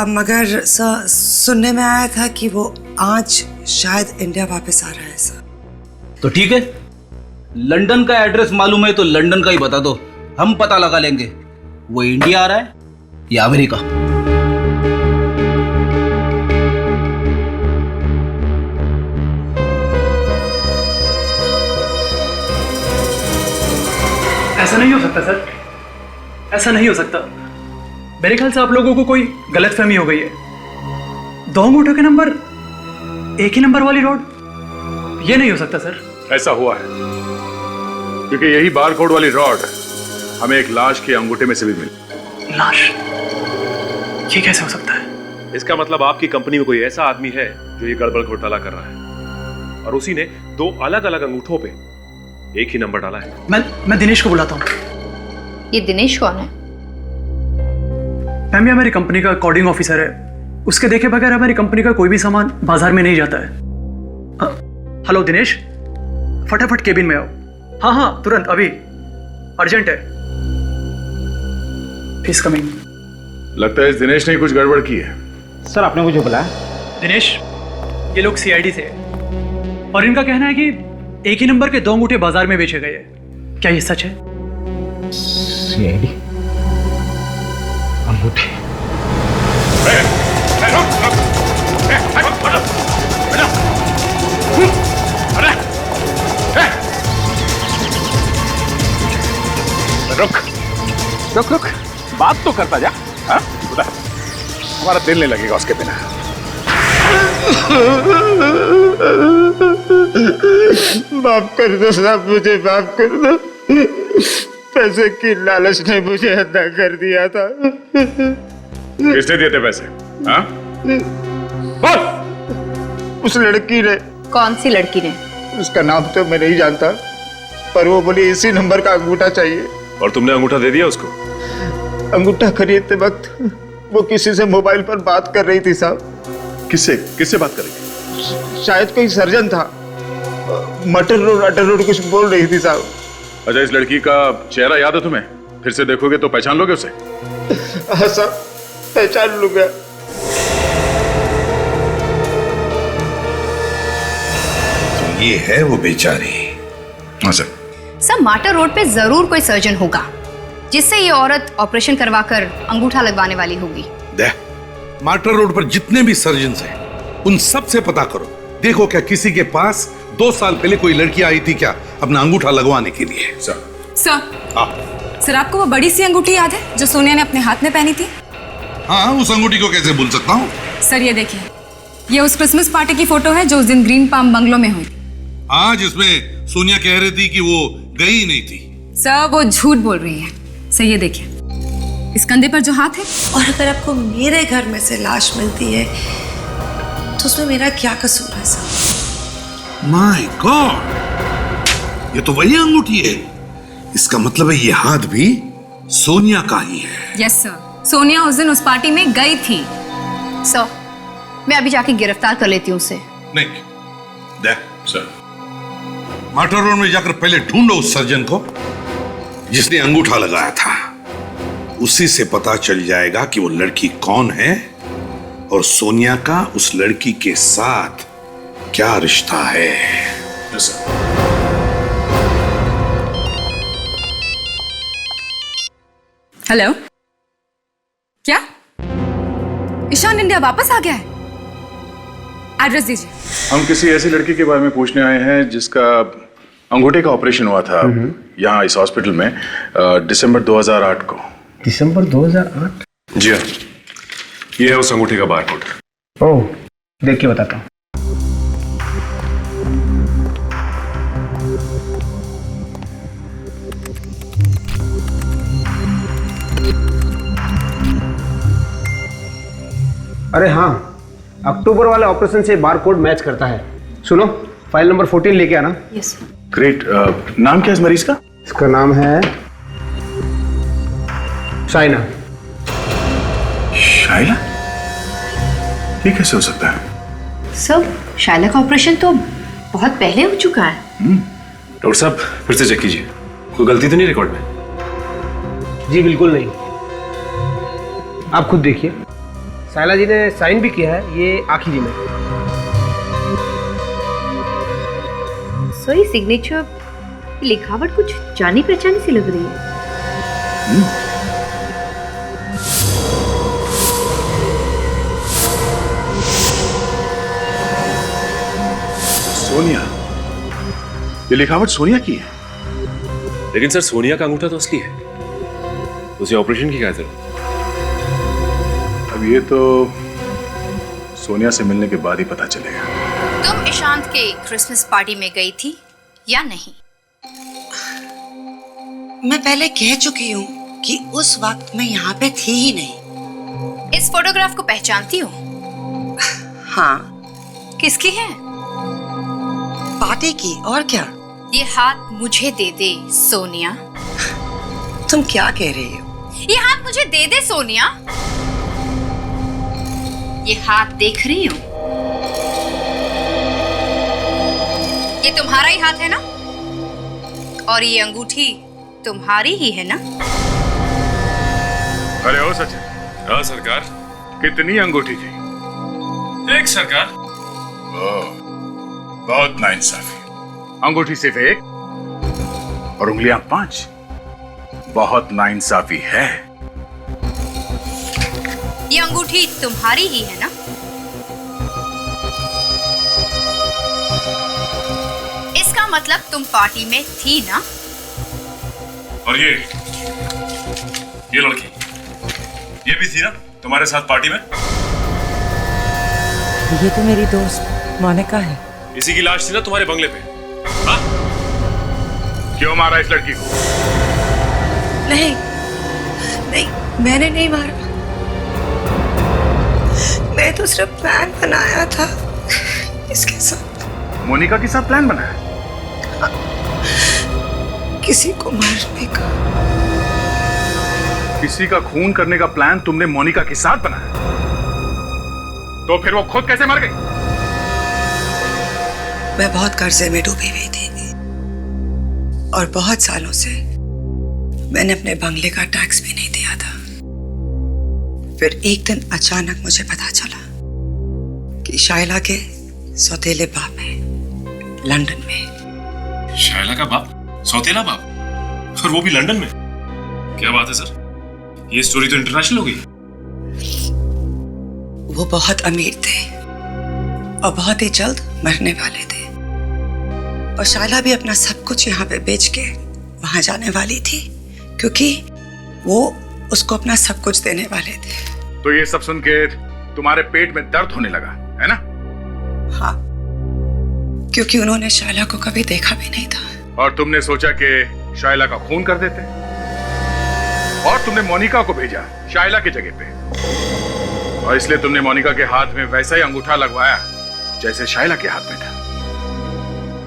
मगर सर सुनने में आया था कि वो आज शायद इंडिया वापस आ रहा है सर। तो ठीक है, लंदन का एड्रेस मालूम है तो लंदन का ही बता दो, हम पता लगा लेंगे वो इंडिया आ रहा है या अमेरिका। ऐसा नहीं हो सकता सर, ऐसा नहीं हो सकता। मेरे ख्याल से आप लोगों को कोई गलतफहमी हो गई है। 2 अंगूठों के नंबर एक ही नंबर वाली रॉड, ये नहीं हो सकता सर। ऐसा हुआ है क्योंकि यही बारकोड वाली रॉड हमें एक लाश के अंगूठे में से भी मिली। लाश? ये कैसे हो सकता है? इसका मतलब आपकी कंपनी में कोई ऐसा आदमी है जो ये गड़बड़ घोटाला कर रहा है, और उसी ने 2 अलग अलग अंगूठों पे एक ही नंबर डाला है। मैं दिनेश को बुलाता हूँ। ये दिनेश कौन है? मैम ये हमारी कंपनी का कोडिंग ऑफिसर है। उसके देखे बगैर हमारी कंपनी का कोई भी सामान बाजार में नहीं जाता है। हेलो दिनेश, फटाफट केबिन में आओ। हाँ हाँ तुरंत, अभी अर्जेंट है। Please coming. लगता है इस दिनेश ने कुछ गड़बड़ की है। सर आपने मुझे बुलाया? दिनेश, ये लोग सीआईडी से और इनका कहना है कि एक ही नंबर के 2 अंगूठे बाजार में बेचे गए हैं। क्या ये सच है? सीआईडी अंगूठे? रुक रुक, बात तो करता जा। हाँ बता, हमारा दिल नहीं लगेगा उसके बिना। माफ कर दो साहब, मुझे माफ कर दो। पैसे की लालच ने मुझे अदा कर दिया था। किसने दिए थे पैसे? हाँ बोल। उस लड़की ने। कौन सी लड़की ने? उसका नाम तो मैं नहीं जानता, पर वो बोली इसी नंबर का अंगूठा चाहिए। और तुमने अंगूठा दे दिया उसको? अंगूठा खरीदते वक्त वो किसी से मोबाइल पर बात कर रही थी साहब। किससे किससे बात कर रही थी? शायद कोई सर्जन था। मटर रोड कुछ बोल रही थी साहब। अच्छा, इस लड़की का चेहरा याद है तुम्हें? फिर से देखोगे तो पहचान लोगे उसे? हाँ साहब, पहचान लूंगा। तो ये है वो बेचारी। हाँ सर। सर, माटर रोड पे जरूर कोई सर्जन होगा जिससे ये औरत ऑपरेशन करवाकर अंगूठा लगवाने वाली होगी। देख, माटर रोड पर जितने भी सर्जन्स हैं उन सब से पता करो, देखो क्या किसी के पास 2 साल पहले कोई लड़की आई थी क्या अपना अंगूठा लगवाने के लिए? सर, आपको वो बड़ी सी अंगूठी याद है जो सोनिया ने अपने हाथ में पहनी थी? हाँ, उस अंगूठी को कैसे भूल सकता हूँ। सर ये देखिए, ये उस क्रिसमस पार्टी की फोटो है जो उस दिन ग्रीन पाम बंगलो में हुई। हाँ, जिसमें सोनिया कह रही थी कि वो गई ही नहीं थी। सर वो झूठ बोल रही है। सर ये देखिए, इस कंधे पर जो हाथ है। और अगर आपको मेरे घर में से लाश मिलती है तो उसमें मेरा क्या कसूर है सर? माय गॉड, ये तो वही अंगूठी है। इसका मतलब है ये हाथ भी सोनिया का ही है। यस सर, सोनिया उस दिन उस पार्टी में गई थी। सर, मैं अभी जाके गिरफ्तार कर लेती हूँ उसे। नहीं, देख सर, माटर रोड में जाकर पहले ढूंढो उस सर्जन को जिसने अंगूठा लगाया था। उसी से पता चल जाएगा कि वो लड़की कौन है और सोनिया का उस लड़की के साथ क्या रिश्ता है। हेलो, क्या ईशान इंडिया वापस आ गया है? एड्रेस दीजिए। हम किसी ऐसी लड़की के बारे में पूछने आए हैं जिसका अंगूठे का ऑपरेशन हुआ था यहाँ इस हॉस्पिटल में दिसंबर 2008 को। दिसंबर 2008? जी हाँ, ये है उस अंगूठे का बारकोड। ओह, देख के बताता हूँ। अरे हाँ, अक्टूबर वाले ऑपरेशन से बारकोड मैच करता है। सुनो, फाइल नंबर 14 लेके आना। यस। ग्रेट। नाम क्या है इस मरीज का? इसका नाम है शाइना। शाइला? ये कैसे हो सकता है? सर, शाइला का ऑपरेशन तो बहुत पहले हो चुका है। डॉक्टर साहब, फिर से चेक कीजिए, कोई गलती तो नहीं रिकॉर्ड में? जी बिल्कुल नहीं, आप खुद देखिए। शाइला जी ने साइन भी किया है, ये आखिरी में। सॉरी, सिग्नेचर लिखावट कुछ जानी पहचानी सी लग रही है। सोनिया, ये लिखावट सोनिया की है। लेकिन सर, सोनिया का अंगूठा तो असली है, उसे ऑपरेशन की क्या जरूरत? अब ये तो सोनिया से मिलने के बाद ही पता चलेगा। तुम ईशांत के क्रिसमस पार्टी में गई थी या नहीं? मैं पहले कह चुकी हूँ कि उस वक्त मैं यहाँ पे थी ही नहीं। इस फोटोग्राफ को पहचानती हो? हाँ। किसकी है? पार्टी की, और क्या। ये हाथ मुझे दे दे सोनिया। तुम क्या कह रही हो? ये हाथ मुझे दे दे सोनिया। ये हाथ देख रही हो? ये तुम्हारा ही हाथ है ना? और ये अंगूठी तुम्हारी ही है ना? अरे ओ सचिन। हाँ सरकार। कितनी अंगूठी थी? एक सरकार। बहुत नाइंसाफी। अंगूठी सिर्फ एक और उंगलियां 5। बहुत नाइंसाफी है। ये अंगूठी तुम्हारी ही है ना? इसका मतलब तुम पार्टी में थी ना? और ये लड़की, ये भी थी ना तुम्हारे साथ पार्टी में? ये तो मेरी दोस्त मोनिका है। इसी की लाश थी ना तुम्हारे बंगले पे? हाँ? क्यों मारा इस लड़की को? नहीं नहीं, मैंने नहीं मारा। मैं तो सिर्फ प्लान बनाया था इसके साथ। मोनिका के साथ प्लान बनाया? किसी को मारने का। किसी का खून करने का प्लान तुमने मोनिका के साथ बनाया? तो फिर वो खुद कैसे मर गई? मैं बहुत कर्जे में डूबी हुई थी और बहुत सालों से मैंने अपने बंगले का टैक्स भी नहीं दिया था। फिर एक दिन अचानक मुझे पता चला कि शाइला के सौतेले बाप है लंदन में। शाइला का बाप? सौतेला बाप? और वो भी लंदन में? क्या बात है सर, ये स्टोरी तो इंटरनेशनल हो गई। वो बहुत अमीर थे और बहुत ही जल्द मरने वाले थे और शाइला भी अपना सब कुछ यहाँ पे बेच के वहां जाने वाली थी क्योंकि वो उसको अपना सब कुछ देने वाले थे। तो ये सब सुन के तुम्हारे पेट में दर्द होने लगा है ना? हाँ, क्योंकि उन्होंने शाइला को कभी देखा भी नहीं था। और तुमने सोचा कि शाइला का खून कर देते और तुमने मोनिका को भेजा शाइला की जगह पे, और इसलिए तुमने मोनिका के हाथ में वैसा ही अंगूठा लगवाया जैसे शाइला के हाथ में था।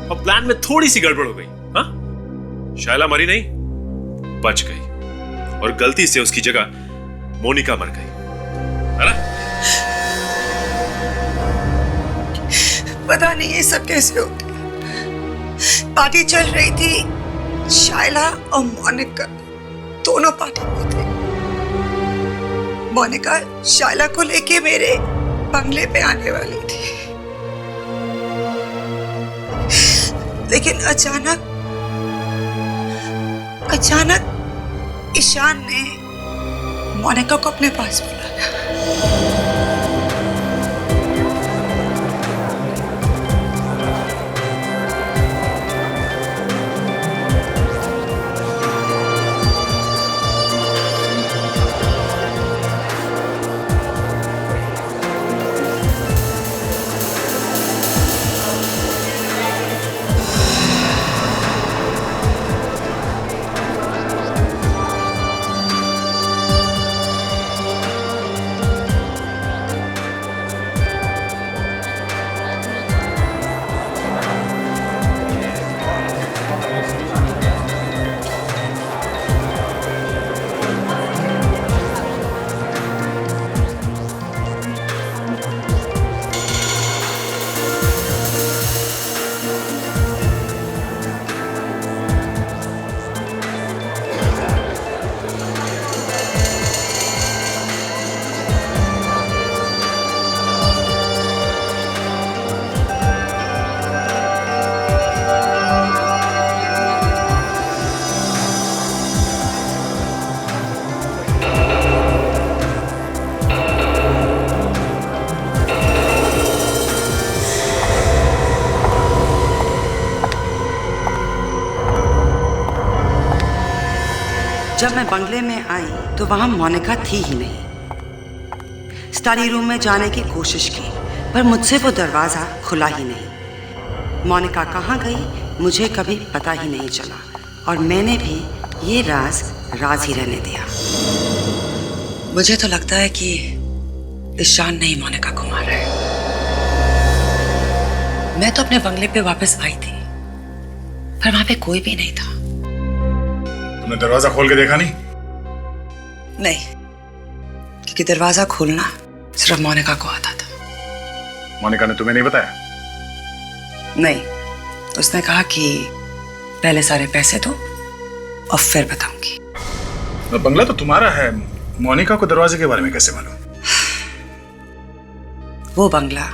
और प्लान में थोड़ी सी गड़बड़ हो गई। हाँ? शाइला मरी नहीं, बच गई और गलती से उसकी जगह मोनिका मर गई, है ना? पता नहीं ये सब कैसे हो गया। पार्टी चल रही थी, शाइला और मोनिका दोनों पार्टी में थे। मोनिका शाइला को लेके मेरे बंगले पे आने वाली थी, लेकिन अचानक ईशान ने मोनिका को अपने पास बुलाया। जब मैं बंगले में आई तो वहां मोनिका थी ही नहीं। स्टडी रूम में जाने की कोशिश की पर मुझसे वो दरवाज़ा खुला ही नहीं। मोनिका कहाँ गई मुझे कभी पता ही नहीं चला और मैंने भी ये राज ही रहने दिया। मुझे तो लगता है कि ईशान ने ही मोनिका को मारा है। मैं तो अपने बंगले पे वापस आई थी पर वहां पे कोई भी नहीं था। तुमने दरवाजा खोल के देखा नहीं? नहीं, क्योंकि दरवाजा खोलना सिर्फ मोनिका को आता था। मोनिका ने तुम्हें नहीं बताया? नहीं, उसने कहा कि पहले सारे पैसे दो और फिर बताऊंगी। तो बंगला तो तुम्हारा है, मोनिका को दरवाजे के बारे में कैसे मालूम? वो बंगला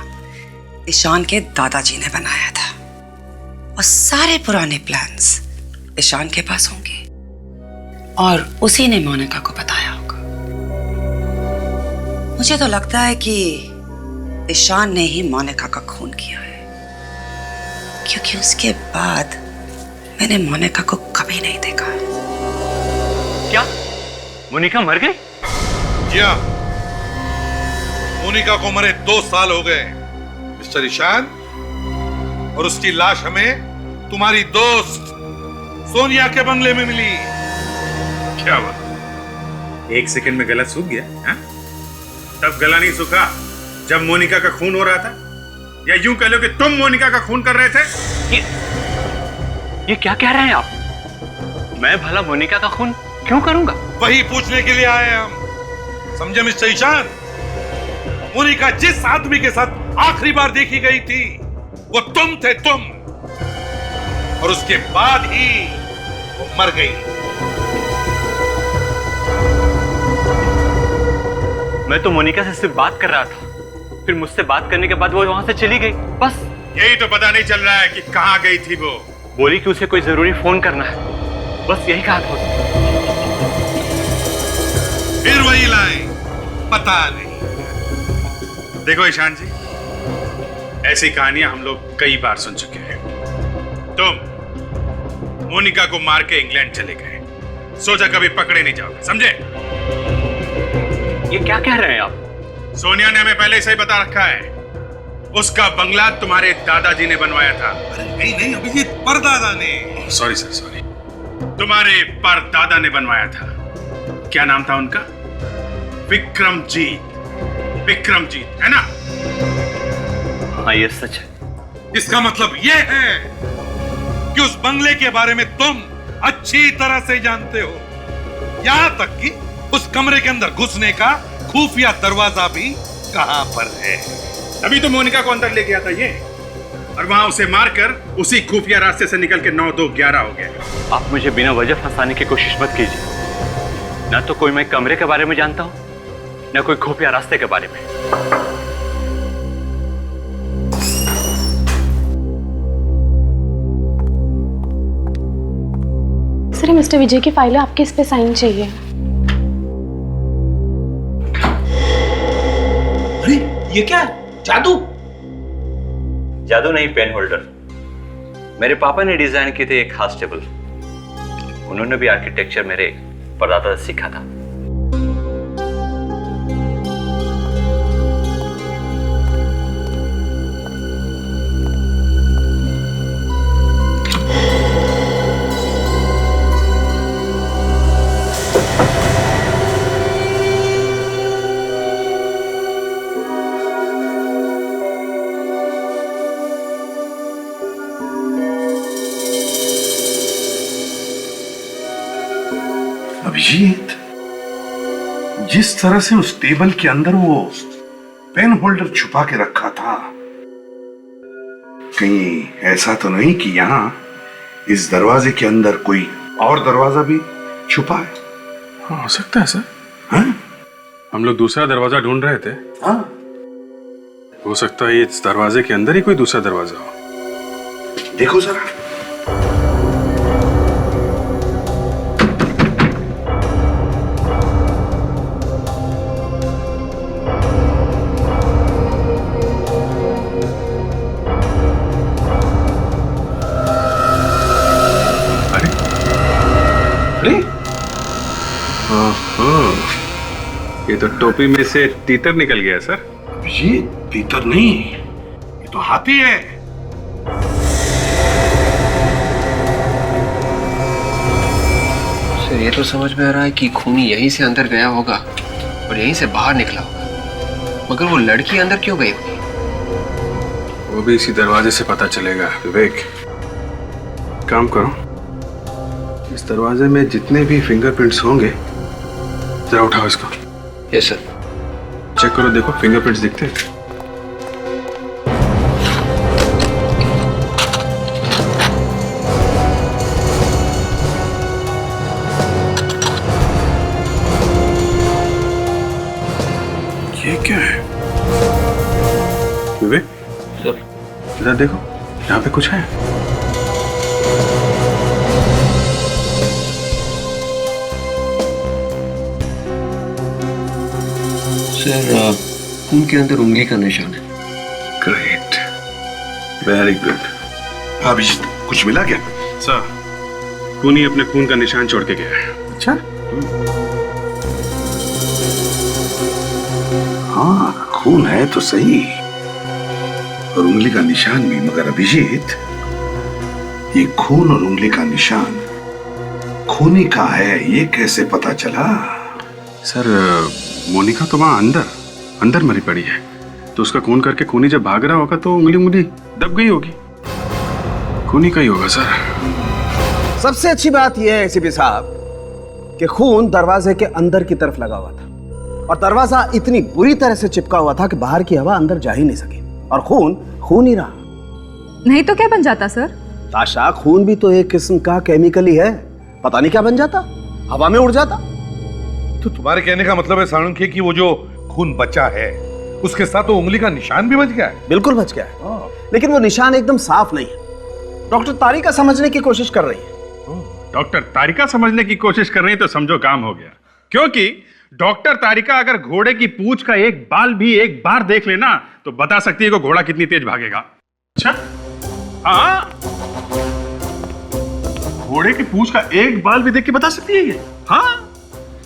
ईशान के दादाजी ने बनाया था और सारे पुराने प्लान्स ईशान के पास होंगे और उसी ने मोनिका को बताया होगा। मुझे तो लगता है कि ईशान ने ही मोनिका का खून किया है, क्योंकि उसके बाद मैंने मोनिका को कभी नहीं देखा। क्या मोनिका मर गई? क्या? मोनिका को मरे 2 साल हो गए मिस्टर ईशान, और उसकी लाश हमें तुम्हारी दोस्त सोनिया के बंगले में मिली। क्या हुआ? 1 सेकंड में गला सूख गया? हा? तब गला नहीं सूखा जब मोनिका का खून हो रहा था, या यूं कह लो कि तुम मोनिका का खून कर रहे थे। ये क्या कह रहे हैं आप? मैं भला मोनिका का खून क्यों करूंगा? वही पूछने के लिए आए हम, समझे मिस्टर ईशान? मोनिका जिस आदमी के साथ आखिरी बार देखी गई थी वो तुम थे, तुम, और उसके बाद ही वो मर गई। मैं तो मोनिका से सिर्फ बात कर रहा था, फिर मुझसे बात करने के बाद वो वहां से चली गई, बस। यही तो पता नहीं चल रहा है कि कहां गई थी वो। बोली कि उसे कोई जरूरी फोन करना है, बस यही कहा था उसने। फिर वही लाइन, पता नहीं। देखो ईशान जी, ऐसी कहानियां हम लोग कई बार सुन चुके हैं। तुम मोनिका को मार के इंग्लैंड चले गए, सोचा कभी पकड़े नहीं जाओगे, समझे? ये क्या कह रहे हैं आप? सोनिया ने हमें पहले से ही बता रखा है, उसका बंगला तुम्हारे दादाजी ने बनवाया था। नहीं नहीं अभिजीत, परदादा ने। Sorry sir, sorry. तुम्हारे परदादा ने बनवाया था। क्या नाम था उनका? विक्रमजीत। विक्रमजीत, है ना? हाँ, ये सच है। इसका मतलब ये है कि उस बंगले के बारे में तुम अच्छी तरह से जानते हो, यहां तक कि उस कमरे के अंदर घुसने का खुफिया दरवाजा भी कहां पर है। अभी तो मोनिका को अंदर ले गया था ये, और वहां उसे मारकर उसी खुफिया रास्ते से निकल के 9-2-11 हो गया। आप मुझे बिना वजह फंसाने की कोशिश मत कीजिए। ना तो कोई मैं कमरे के बारे में जानता हूं, ना कोई खुफिया रास्ते के बारे में। सर, मिस्टर विजय की फाइल है, आपके इस पे साइन चाहिए। अरे ये क्या है? जादू? जादू नहीं, पेन होल्डर। मेरे पापा ने डिजाइन की थी एक खास टेबल। उन्होंने भी आर्किटेक्चर मेरे परदादा से सीखा था। अभिजीत, जिस तरह से उस टेबल के अंदर वो पेन होल्डर छुपा के रखा था, कहीं ऐसा तो नहीं कि यहां इस दरवाजे के अंदर कोई और दरवाजा भी छुपा है? हाँ, हो सकता है सर। हाँ? हम लोग दूसरा दरवाजा ढूंढ रहे थे। हाँ? हो सकता है इस दरवाजे के अंदर ही कोई दूसरा दरवाजा हो। देखो जरा। ये तो टोपी में से तीतर निकल गया सर। ये तीतर नहीं, ये तो हाथी है। सर, ये तो समझ में आ रहा है कि खूनी यहीं से अंदर गया होगा और यहीं से बाहर निकला होगा, मगर वो लड़की अंदर क्यों गई होगी? वो भी इसी दरवाजे से पता चलेगा। विवेक, काम करो, इस दरवाजे में जितने भी फिंगरप्रिंट्स होंगे जरा उठाओ इसको। Yes sir. चेक करो, देखो फिंगरप्रिंट्स दिखते हैं। इधर देखो, यहाँ पे कुछ है। सर, खून के अंदर उंगली का निशान है। Great, very good. अभिजीत, कुछ मिला क्या? सर, खूनी अपने खून का निशान छोड़ के गया है। अच्छा। हाँ, खून है तो सही, और उंगली का निशान भी, मगर अभिजीत, ये खून और उंगली का निशान खूनी का है, ये कैसे पता चला? सर, मोनिका तो वहां अंदर मरी पड़ी है, तो उसका खून करके खूनी जब भाग रहा होगा तो उंगली दब गई होगी। खूनी का ही होगा सर। सबसे अच्छी बात यह है एसीपी साहब कि खून दरवाजे के अंदर की तरफ लगा हुआ था, और दरवाजा इतनी बुरी तरह से चिपका हुआ था कि बाहर की हवा अंदर जा ही नहीं सकी, और खून ही रहा। नहीं तो क्या बन जाता सर? ताशा, खून भी तो एक किस्म का केमिकल ही है, पता नहीं क्या बन जाता, हवा में उड़ जाता। तो तुम्हारे कहने का मतलब है साणुख्य कि वो जो खून बचा है उसके साथ तो उंगली का निशान भी बच गया है? बिल्कुल बच गया है, लेकिन वो निशान एकदम साफ नहीं है। डॉक्टर तारिका समझने की कोशिश कर रही है। डॉक्टर तारिका समझने की कोशिश कर रही है तो समझो काम हो गया, क्योंकि डॉक्टर तारिका अगर घोड़े की पूंछ का एक बाल भी एक बार देख लेना तो बता सकती है कि घोड़ा कितनी तेज भागेगा। अच्छा, हाँ, घोड़े की पूंछ का एक बाल भी देख के बता सकती है ये। हाँ,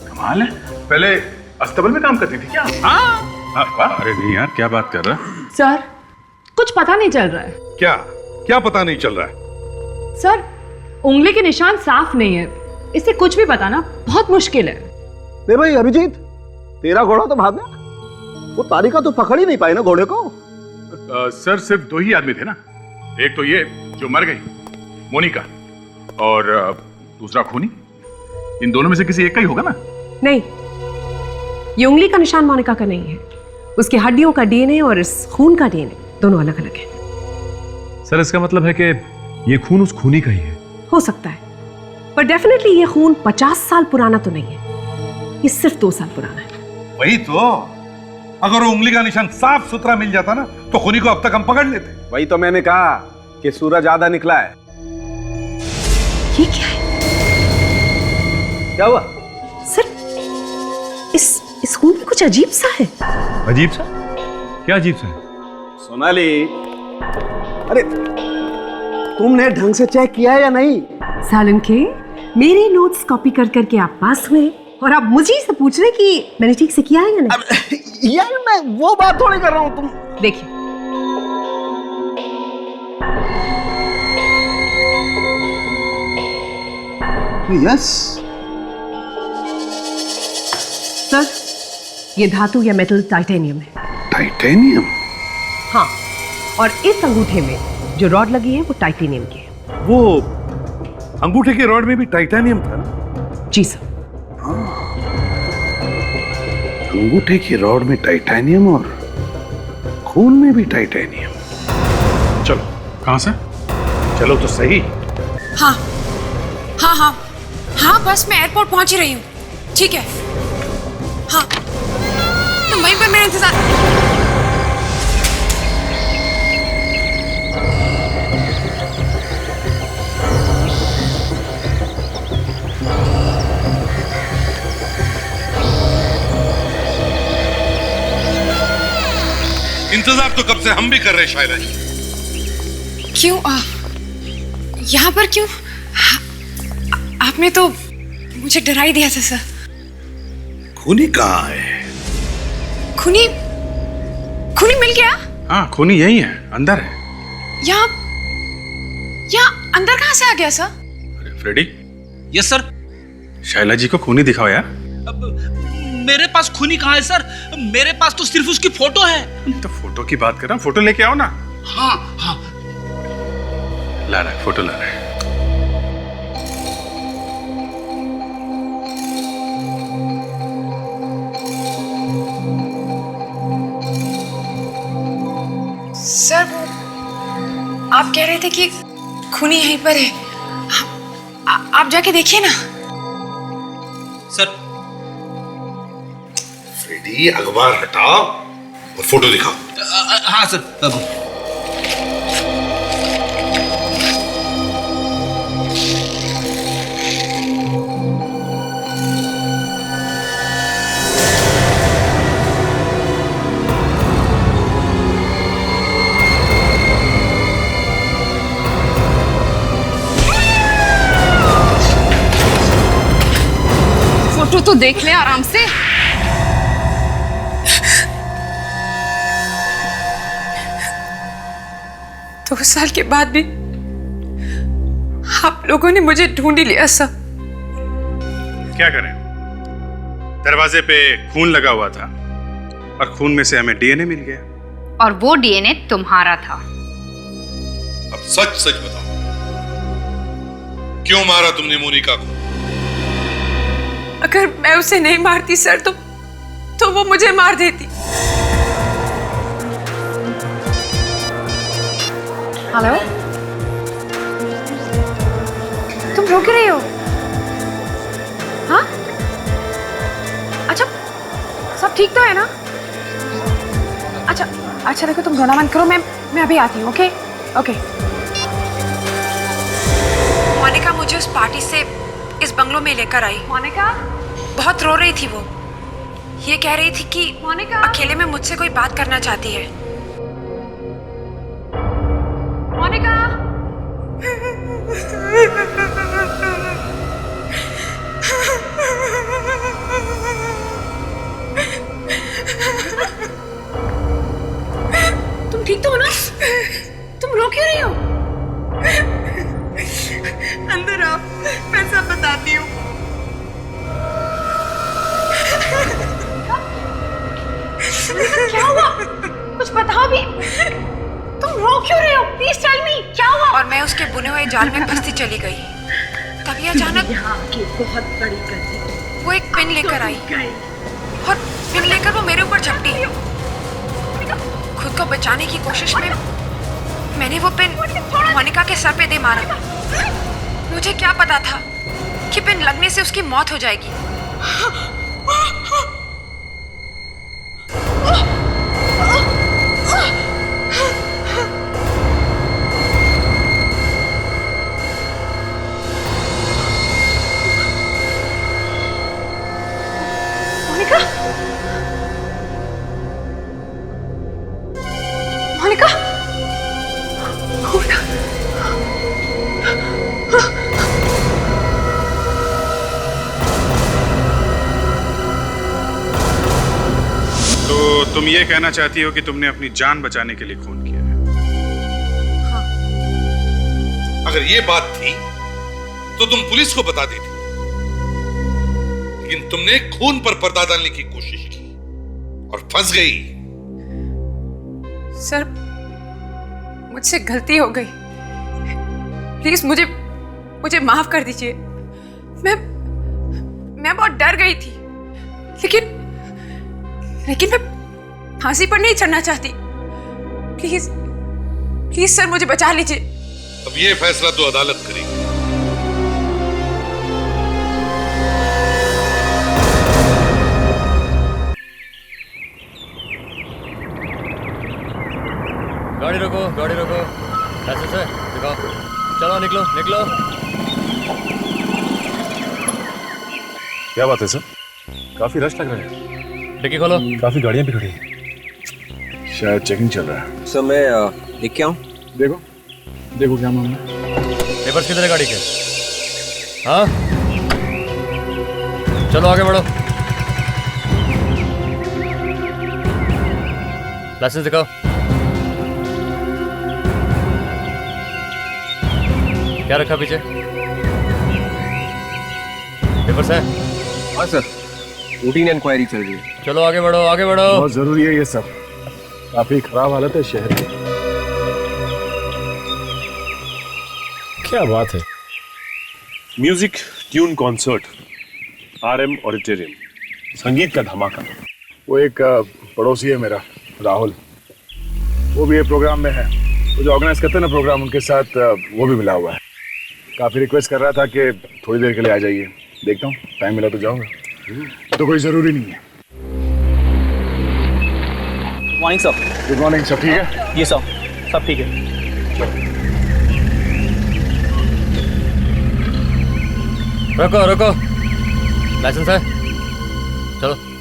कमाल है। पहले अस्तबल में काम करती थी क्या? हाँ। अरे नहीं यार, क्या बात कर रहा है? सर, कुछ पता नहीं चल रहा है। क्या पता नहीं चल रहा है? सर, उंगली के निशान साफ नहीं है, इससे कुछ भी बताना बहुत मुश्किल है। नहीं भाई अभिजीत, तेरा घोड़ा तो भाग गया, वो तारिका तो पकड़ ही नहीं पाई ना घोड़े को। सर, सिर्फ 2 ही आदमी थे ना, एक तो ये जो मर गई मोनिका, और दूसरा खूनी। इन दोनों में से किसी एक का ही होगा ना? नहीं, ये उंगली का निशान मोनिका का नहीं है, उसकी हड्डियों का डीएनए और इस खून का डीएनए दोनों अलग अलग है। सर, इसका मतलब है कि ये खून उस खूनी का ही है? हो सकता है, पर डेफिनेटली ये खून 50 साल पुराना तो नहीं है, ये सिर्फ 2 साल पुराना है। वही तो, अगर वो उंगली का निशान साफ सुथरा मिल जाता ना तो खूनी को अब तक हम पकड़ लेते। वही तो मैंने कहा कि सूरज आधा निकला है। ये क्या है? क्या हुआ? सर, इस खून में कुछ अजीब सा है। अजीब सा? क्या अजीब सा है? सोनाली, अरे तुमने ढंग से चेक किया है या नहीं? सालुंखे, मेरे नोट्स कॉपी कर करके आप पास हुए और आप मुझे से पूछ रहे कि मैंने ठीक से किया है या नहीं? यार मैं वो बात थोड़ी कर रहा हूं, तुम देखिए। यस सर, ये धातु या मेटल टाइटेनियम है। टाइटेनियम? हाँ, और इस अंगूठे में जो रॉड लगी है वो टाइटेनियम की है। वो अंगूठे के रॉड में भी टाइटेनियम था ना? जी सर। अंगूठे की रॉड में टाइटेनियम और खून में भी टाइटेनियम। चलो। कहां से? चलो तो सही। हाँ हाँ हाँ हाँ, बस मैं एयरपोर्ट पहुंच ही रही हूँ। ठीक है, हाँ, तुम वहीं पर मेरा इंतजार। इंतजार तो कब से हम भी कर रहे हैं शायरा जी। क्यों यहाँ पर क्यों? आपने तो मुझे डरा ही दिया था सर। खूनी कहाँ है? खूनी मिल गया? हाँ, खूनी यही है, अंदर है। यहाँ अंदर कहाँ से आ गया सर? अरे Freddie. Yes sir. Shaila ji को खूनी दिखाओ यार। मेरे पास खूनी कहाँ है सर? मेरे पास तो सिर्फ उसकी फोटो है। तो फोटो की बात कर रहा हूँ, फोटो लेके आओ ना। हाँ हाँ, ला रहा है, फोटो ला रहा है। सर, आप कह रहे थे कि खूनी यहीं पर है, आप जाके देखिए ना। सर, फ्रेडी, अखबार हटाओ और फोटो दिखाओ। हाँ सर। तो देख ले आराम से। दो साल के बाद भी आप लोगों ने मुझे ढूंढ ही लिया सब। क्या करें, दरवाजे पे खून लगा हुआ था और खून में से हमें डीएनए मिल गया। और वो डीएनए तुम्हारा था। अब सच सच बताओ, क्यों मारा तुमने मोनिका को? अगर मैं उसे नहीं मारती सर तो वो मुझे मार देती। हेलो, तुम रो क्यों रही हो? हाँ, अच्छा सब ठीक तो है ना? अच्छा देखो, तुम रोना मत करो, मैं अभी आती हूँ। Okay okay. मोनिका मुझे उस पार्टी से इस बंगलो में लेकर आई। मोनिका बहुत रो रही थी। वो ये कह रही थी कि मोनिका अकेले में मुझसे कोई बात करना चाहती है। मोनिका तुम ठीक तो हो ना? तुम रो क्यों रही हो? अंदर आओ, मैं सब बताती हूँ। क्या हुआ? कुछ बताओ भी। तुम रो क्यों रहे हो? प्लीज टेल मी, क्या हुआ? और मैं उसके बुने हुए जाल में फंसती चली गई। तभी अचानक बहुत बड़ी गलती, वो एक पिन लेकर आई और पिन लेकर वो मेरे ऊपर झपटी। खुद को बचाने की कोशिश में मैंने वो पिन मोनिका के सर पे दे मारा। मुझे क्या पता था कि पिन लगने से उसकी मौत हो जाएगी। मोनिका, मोनिका, तो तुम ये कहना चाहती हो कि तुमने अपनी जान बचाने के लिए खून किया है? अगर ये बात थी तो तुम पुलिस को बता देती, लेकिन तुमने खून पर पर्दा डालने की कोशिश की और फंस गई। सर, मुझसे गलती हो गई। प्लीज मुझे माफ कर दीजिए। मैं बहुत डर गई थी, लेकिन मैं फांसी पर नहीं चढ़ना चाहती। प्लीज सर, मुझे बचा लीजिए। अब ये फैसला तो अदालत करेगी। गाड़ी रोको। लाइसेंस है, दिखाओ। चलो निकलो। क्या बात है सर, काफी रश लग रहा है। डिक्की खोलो। काफी गाड़ियां भी खड़ी हैं, शायद चेकिंग चल रहा है। सर मैं देख के आऊं? देखो क्या मामला है। पेपर्स किधर है गाड़ी के? हाँ, चलो आगे बढ़ो। लाइसेंस दिखाओ। क्या रखा पीछे? पेपर्स है? हाँ सर, रूटीन इंक्वायरी चल रही है। चलो आगे बढ़ो। बहुत जरूरी है ये सब, काफी खराब हालत है शहर की। क्या बात है। Music tune concert, RM auditorium, संगीत का धमाका। वो एक पड़ोसी है मेरा, राहुल, वो भी ये प्रोग्राम में है। वो जो ऑर्गेनाइज करते हैं ना प्रोग्राम, उनके साथ वो भी मिला हुआ है। काफी रिक्वेस्ट कर रहा था कि थोड़ी देर के लिए आ जाइए। देखता हूँ, टाइम मिला तो जाऊंगा, तो कोई जरूरी नहीं है। Morning sir. गुड मॉर्निंग, सब ठीक है? ये सब ठीक है। रुको। लाइसेंस है?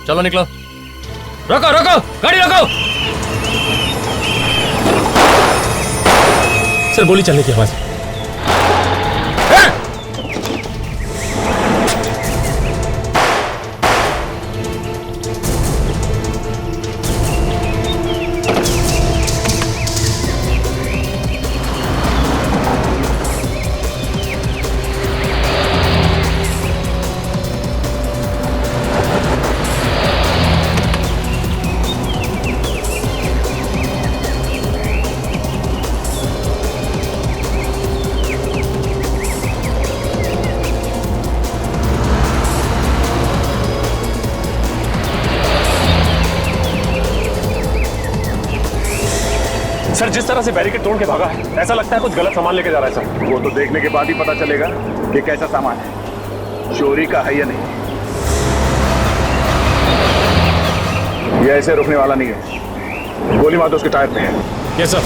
चलो निकलो। रुको, गाड़ी रोको। सर, गोली चलने की आवाज। सर जिस तरह से बैरिकेड तोड़ के भागा है, ऐसा लगता है कुछ गलत सामान लेके जा रहा है सर। वो तो देखने के बाद ही पता चलेगा कि कैसा सामान है, चोरी का है या नहीं। ये ऐसे रुकने वाला नहीं है। गोली मार दो उसके टायर पे। Yes sir.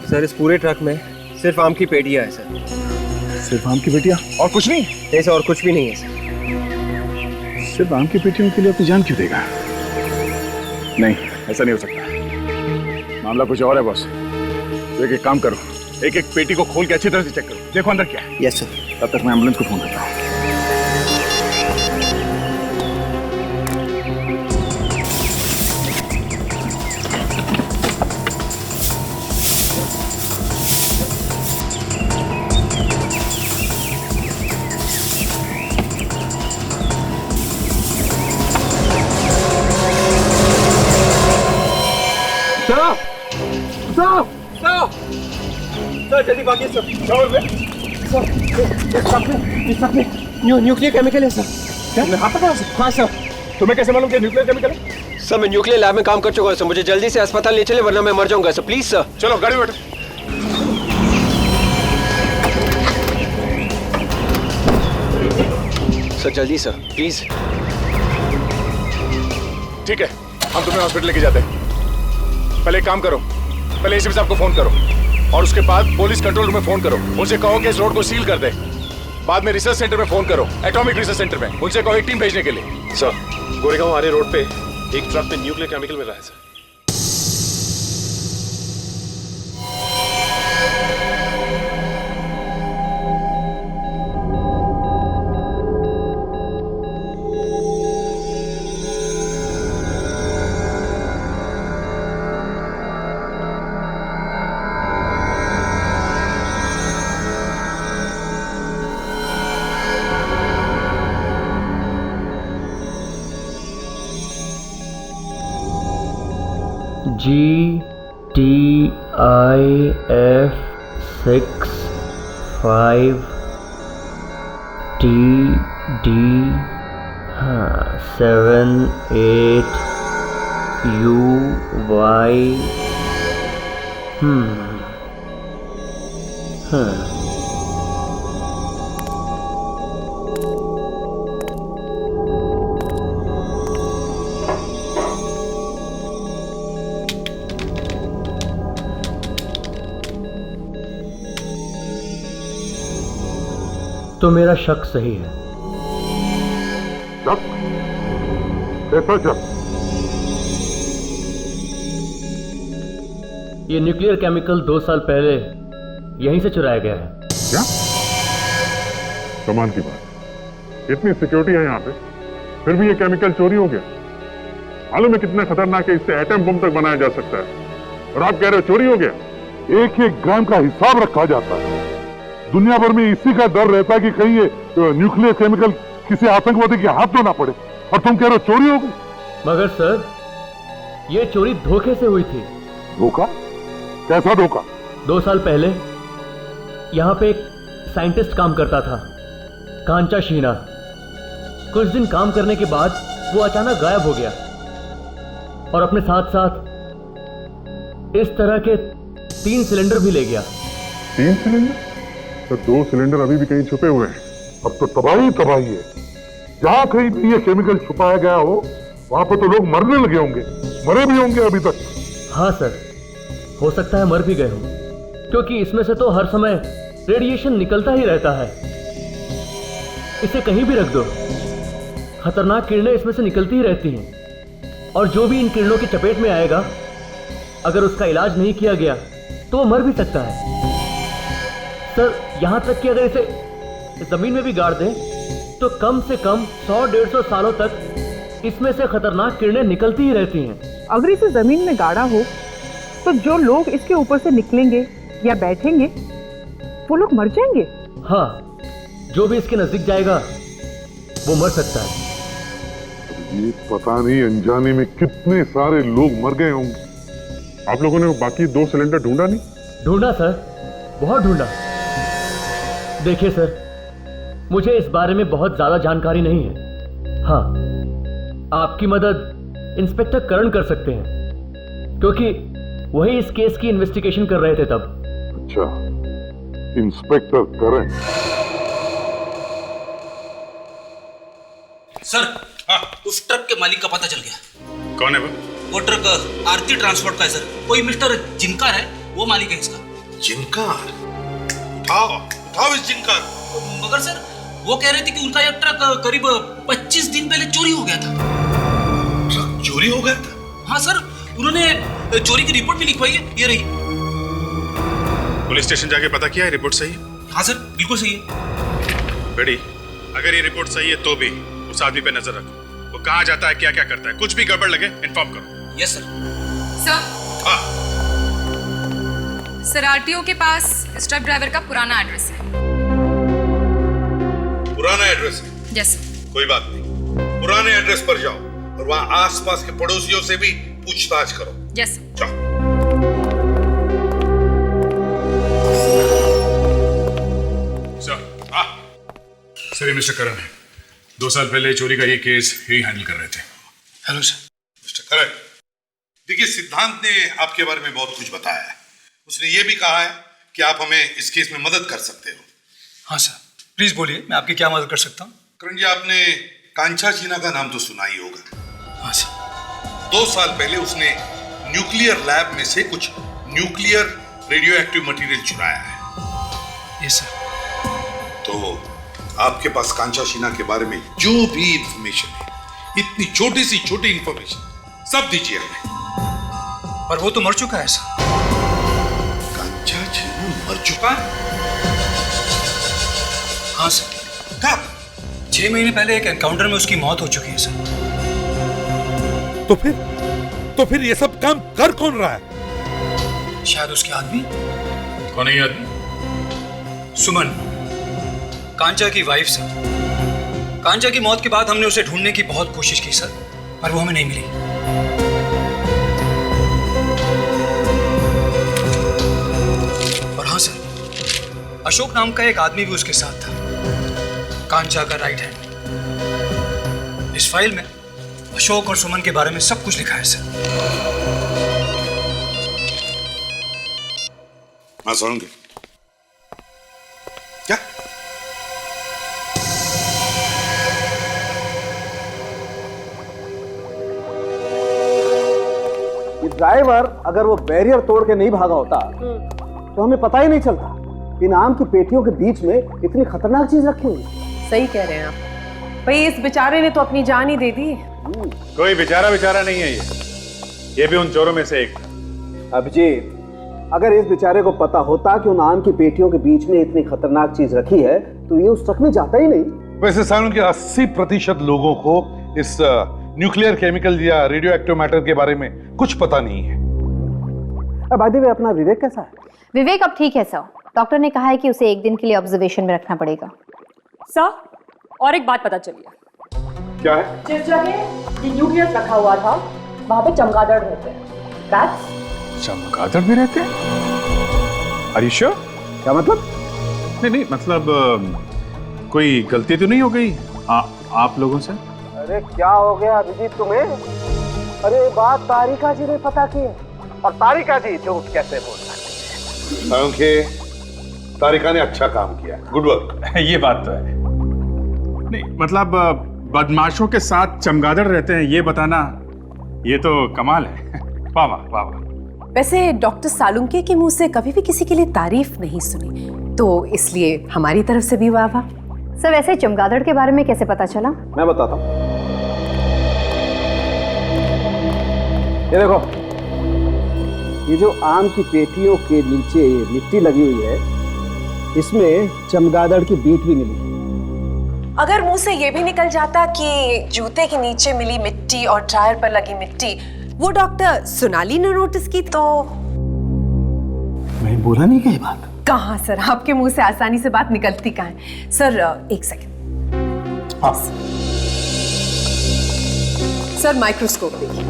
सर इस पूरे ट्रक में सिर्फ आम की पेटियां है सर। सिर्फ आम की पेटियां और कुछ नहीं? नहीं सर, और कुछ भी नहीं है सर। सिर्फ आम की पेटियों के लिए अपनी जान क्यों देगा? नहीं, ऐसा नहीं हो सकता। मामला कुछ और है बॉस। तो एक काम करो, एक एक पेटी को खोल के अच्छी तरह से चेक करो, देखो अंदर क्या है। Yes sir. तब तक मैं एम्बुलेंस को फोन करता हूँ। सर जल्दी भागिए सर। न्यूक्लियर केमिकल है सर। क्या? हाँ सर। तुम्हें कैसे मालूम कि न्यूक्लियर केमिकल है? सर मैं न्यूक्लियर लैब में काम कर चुका हूँ सर। मुझे जल्दी से अस्पताल ले चले वरना मैं मर जाऊंगा सर। Please sir. चलो गाड़ी में बैठो। सर जल्दी सर प्लीज। ठीक है, हम तुम्हें हॉस्पिटल लेके जाते हैं। पहले एक काम करो, पहले एसीपी साहब को फोन करो और उसके बाद पुलिस कंट्रोल रूम में फोन करो। उनसे कहो कि इस रोड को सील कर दे। बाद में रिसर्च सेंटर में फोन करो, एटॉमिक रिसर्च सेंटर में। उनसे कहो एक टीम भेजने के लिए। सर गोरेगांव आरे रोड पे एक ट्रक में न्यूक्लियर केमिकल मिला है सर। GTIF 65TD 78UY। तो मेरा शक सही है। शक? कैसा शक? ये न्यूक्लियर केमिकल 2 साल पहले यहीं से चुराया गया है। क्या? कमाल की बात। इतनी सिक्योरिटी है यहाँ पे, फिर भी ये केमिकल चोरी हो गया। मालूम है कितना खतरनाक है? इससे एटम बम तक बनाया जा सकता है और आप कह रहे हो चोरी हो गया? एक एक ग्राम का हिसाब रखा जाता है। दुनिया भर में इसी का डर रहता है कि कहीं ये न्यूक्लियर केमिकल किसी आतंकवादी के हाथ तो ना पड़े, और तुम कह रहे हो चोरी हो गई? मगर सर ये चोरी धोखे से हुई थी। धोखा? कैसा धोखा? 2 साल पहले यहाँ पे एक साइंटिस्ट काम करता था, कांचा शीना। कुछ दिन काम करने के बाद वो अचानक गायब हो गया और अपने साथ साथ इस तरह के 3 सिलेंडर भी ले गया। 3 सिलेंडर? तो 2 सिलेंडर अभी भी कहीं छुपे हुए हैं। अब तो तबाही तबाही है। जहां कहीं भी ये केमिकल छुपाया गया हो वहां पर तो लोग मरने लगे होंगे, मरे भी होंगे अभी तक। हाँ सर, हो सकता है मर भी गए हो, क्योंकि इसमें से तो हर समय रेडिएशन निकलता ही रहता है। इसे कहीं भी रख दो, खतरनाक किरणें इसमें से निकलती ही रहती हैं। और जो भी इन किरणों की चपेट में आएगा, अगर उसका इलाज नहीं किया गया तो वो मर भी सकता है। सर, यहां तक कि अगर इसे जमीन में भी गाड़ दें तो कम से कम 100-150 सालों तक इसमें से खतरनाक किरणें निकलती ही रहती हैं। अगर इसे जमीन में गाड़ा हो तो जो लोग इसके ऊपर से निकलेंगे या बैठेंगे वो लोग मर जाएंगे। हाँ, जो भी इसके नजदीक जाएगा वो मर सकता है। ये पता नहीं अनजाने में कितने सारे लोग मर गए होंगे। आप लोगों ने बाकी 2 सिलेंडर ढूंढा नहीं? ढूंढा सर, बहुत ढूंढा। देखिए सर, मुझे इस बारे में बहुत ज्यादा जानकारी नहीं है। हाँ, आपकी मदद इंस्पेक्टर करण कर सकते हैं, क्योंकि वही इस केस की इन्वेस्टिगेशन कर रहे थे तब। अच्छा, इंस्पेक्टर करण। सर, उस ट्रक के मालिक का पता चल गया। कौन है वो ट्रक आरती ट्रांसपोर्ट का है सर। कोई मिस्टर जिनकार है, वो मालिक है इसका। जिनकार? उठाओ इस जिनकार। मगर सर, वो कह रहे थे कि उनका यह ट्रक करीब 25 दिन पहले चोरी हो गया था। ट्रक चोरी हो गया था? हाँ सर, उन्होंने चोरी की रिपोर्ट भी लिखवाई है, ये रही। पुलिस स्टेशन जाके पता किया है, रिपोर्ट सही है? हाँ सर, बिल्कुल सही है। बेटी, अगर ये रिपोर्ट सही है तो भी उस आदमी पे नजर रखो। वो कहाँ जाता है, क्या क्या करता है, कुछ भी गड़बड़ लगे इन्फॉर्म करो। Yes sir. Sir, sir RTO के पास इस ट्रक ड्राइवर का पुराना एड्रेस है। पुराना एड्रेस है? Yes sir. कोई बात नहीं, पुराने एड्रेस पर जाओ और वहाँ आसपास के पड़ोसियों से भी पूछताछ करो। Yes sir. जाओ। सर, ये मिस्टर करण है। 2 साल पहले चोरी का ये केस यही हैंडल कर रहे थे। Hello sir. मिस्टर करण, देखिए सिद्धांत ने आपके बारे में बहुत कुछ बताया है। उसने ये भी कहा है कि आप हमें इस केस में मदद कर सकते हो। हाँ सर, प्लीज बोलिए, मैं आपकी क्या मदद कर सकता हूँ? करण जी, आपने कांचा चीना का नाम तो सुना ही होगा। हाँ सर। 2 साल पहले उसने न्यूक्लियर लैब में से कुछ न्यूक्लियर रेडियो एक्टिव मटेरियल चुराया है। Yes sir. तो आपके पास कांचा चीना के बारे में जो भी इंफॉर्मेशन है, इतनी छोटी सी छोटी इंफॉर्मेशन, सब दीजिए हमें। पर वो तो मर चुका है सर। कांचा चीना मर चुका है? हाँ सर। कब? 6 महीने पहले एक एनकाउंटर में उसकी मौत हो चुकी है सर। तो फिर ये सब काम कर कौन रहा है? शायद उसके आदमी। कौन है ये आदमी? सुमन, कांचा की वाइफ सर। कांचा की मौत के बाद हमने उसे ढूंढने की बहुत कोशिश की सर, पर वो हमें नहीं मिली। और हाँ सर, अशोक नाम का एक आदमी भी उसके साथ था, कांचा का राइट हैंड। इस फाइल में अशोक और सुमन के बारे में सब कुछ लिखा है सर। हाँ सुनूंगी। क्या? ड्राइवर अगर वो बैरियर तोड़ के नहीं भागा होता तो हमें पता ही नहीं चलता इन आम की पेटियों के बीच में इतनी खतरनाक चीज रखी हुई। सही कह रहे हैं आप भाई, इस बेचारे ने तो अपनी जान ही दे दी। कोई बेचारा नहीं है ये भी उन चोरों में से एक था। अभिजीत, अगर इस बेचारे को पता होता कि उन आम की पेटियों के बीच में इतनी खतरनाक चीज रखी है तो ये उस ट्रक में जाता ही नहीं। वैसे सालों के 80% लोगों को इस न्यूक्लियर केमिकल या रेडियो एक्टिव मैटर के बारे में कुछ पता नहीं है। अब बाय द वे, अपना विवेक कैसा है? विवेक अब ठीक है सर। डॉक्टर ने कहा है कि उसे 1 दिन के लिए ऑब्जर्वेशन में रखना पड़ेगा। सर, और एक बात पता चली है। क्या है? जिस जगह ये न्यूक्लियस रखा हुआ था वहां पे चमगादड़ रहते हैं। चमगादड़ भी रहते हैं? Are you sure? क्या मतलब? नहीं मतलब कोई गलती तो नहीं हो गई आप लोगों से? अरे क्या हो गया अभिजीत तुम्हें? अरे बात तारिका जी ने पता की है और तारिका जी झूठ कैसे बोल सकते हैं? तारिका ने अच्छा काम किया, गुड वर्क। ये बात तो है। नहीं मतलब बदमाशों के साथ चमगादड़ रहते हैं, ये बताना ये तो कमाल है। वाह वाह वाह। वैसे डॉक्टर सालुंके के मुंह से कभी भी किसी के लिए तारीफ नहीं सुनी। तो इसलिए हमारी तरफ से भी वाह वाह। सर वैसे चमगादड़ के बारे में कैसे पता चला? मैं बताता हूँ। ये देखो, ये जो आम की पेटियों के नीचे मिट्टी लगी हुई है, इसमें चमगादड़ की बीट भी मिली है। अगर मुंह से ये भी निकल जाता कि जूते के नीचे मिली मिट्टी और टायर पर लगी मिट्टी वो डॉक्टर सोनाली ने नोटिस की, तो मैं बोला नहीं कही बात। कहाँ सर, आपके मुंह से आसानी से बात निकलती कहाँ है। सर एक सेकंड। हाँ। सर माइक्रोस्कोप देखिए।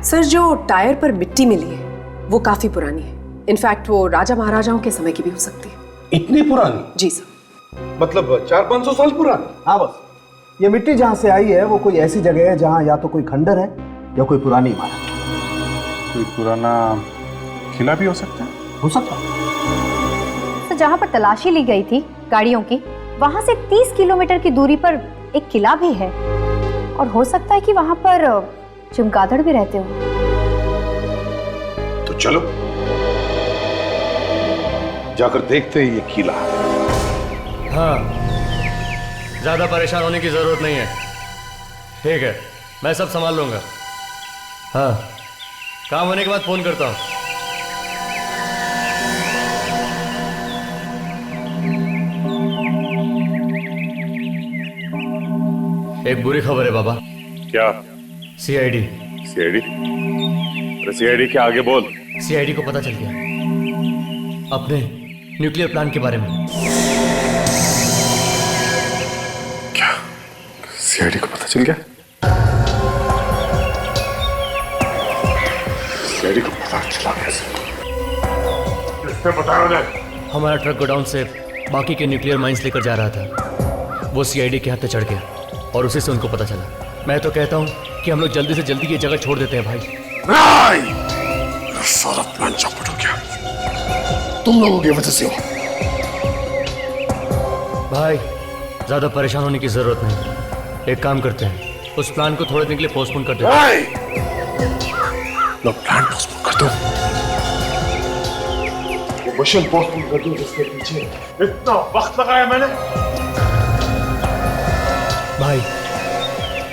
सर जो टायर पर मिट्टी मिली है वो काफी पुरानी है। इनफैक्ट वो राजा महाराजाओं के समय की भी हो सकती है। इतनी पुरानी? जी सर। मतलब 400-500 साल पुरानी? हाँ बस। ये मिट्टी जहाँ से आई है वो कोई ऐसी जगह है जहाँ या तो कोई खंडर है या कोई पुरानी इमारत। कोई पुराना किला भी हो सकता है? हो सकता है। तो जहाँ पर तलाशी ली गई थी गाड़ियों की, वहाँ से 30 किलोमीटर की दूरी पर एक किला भी है और हो सकता है कि वहाँ पर चमगादड़ भी रहते हो। तो चलो जाकर देखते हैं ये किला। हाँ, ज्यादा परेशान होने की जरूरत नहीं है। ठीक है, मैं सब संभाल लूंगा। हाँ, काम होने के बाद फोन करता हूँ। एक बुरी खबर है बाबा। क्या? सीआईडी। सीआईडी? अरे सीआईडी क्या, आगे बोल। सीआईडी को पता चल गया अपने न्यूक्लियर प्लान के बारे में। क्या? सीआईडी को पता चल गया? सीआईडी को पता चला कैसे? किसने बताया उन्हें? हमारा ट्रक गोडाउन से बाकी के न्यूक्लियर माइंस लेकर जा रहा था। वो सीआईडी के हाथ पे चढ़ गया और उसी से उनको पता चला। मैं तो कहता हूँ कि हम लोग जल्दी से जल्दी ये जगह छोड़ देते हैं भाई। सारा प्लान चौपट हो गया, तुम लोगों की वजह से हो। भाई ज्यादा परेशान होने की जरूरत नहीं। एक काम करते हैं, उस प्लान को थोड़े दिन के लिए पोस्टपोन कर देते हैं। मैं प्लान पोस्टपोन कर दूं? वो मिशन पोस्टपोन कर दूं जिसके पीछे इतना वक्त लगाया मैंने? भाई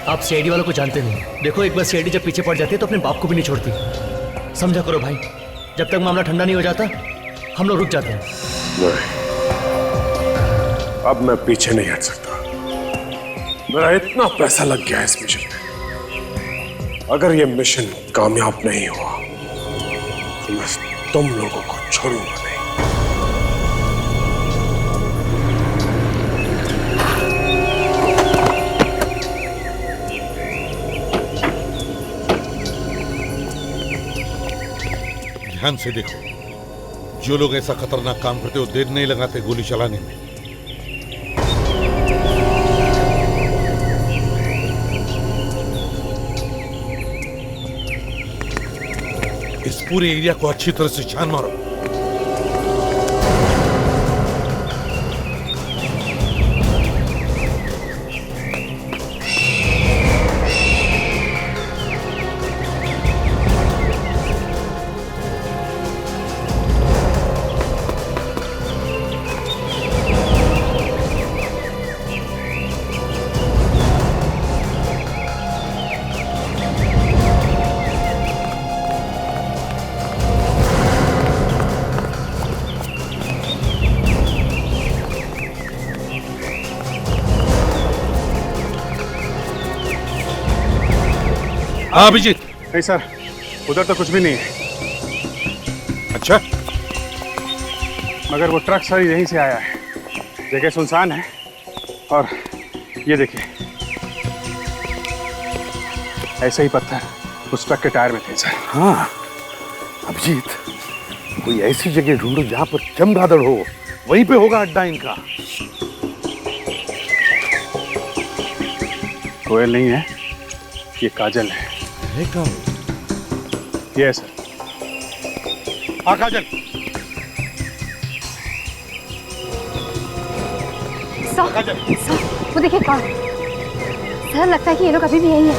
आप सीआईडी वालों को जानते नहीं। देखो एक बार सीआईडी जब पीछे पड़ जाती है तो अपने बाप को भी नहीं छोड़ती। समझा करो भाई, जब तक मामला ठंडा नहीं हो जाता हम लोग रुक जाते हैं। नहीं, अब मैं पीछे नहीं हट सकता। मेरा इतना पैसा लग गया है इस मिशन में। अगर ये मिशन कामयाब नहीं हुआ तो मैं तुम लोगों को छोड़ूंगा नहीं। ध्यान से देखो, जो लोग ऐसा खतरनाक काम करते हो देर नहीं लगाते गोली चलाने में। इस पूरे एरिया को अच्छी तरह से छान मारो। हाँ अभिजीत। नहीं सर, उधर तो कुछ भी नहीं है। अच्छा, मगर वो ट्रक सर यहीं से आया है। जगह सुनसान है और ये देखिए ऐसे ही पत्थर उस ट्रक के टायर में थे सर। हाँ अभिजीत, कोई ऐसी जगह ढूंढो जहां पर चमगादड़ हो, वहीं पे होगा अड्डा इनका। कोयल नहीं है, ये काजल है। ये सर। हाँ काजल। सर, वो देखिए कार। सर लगता है कि ये लोग अभी भी यही है।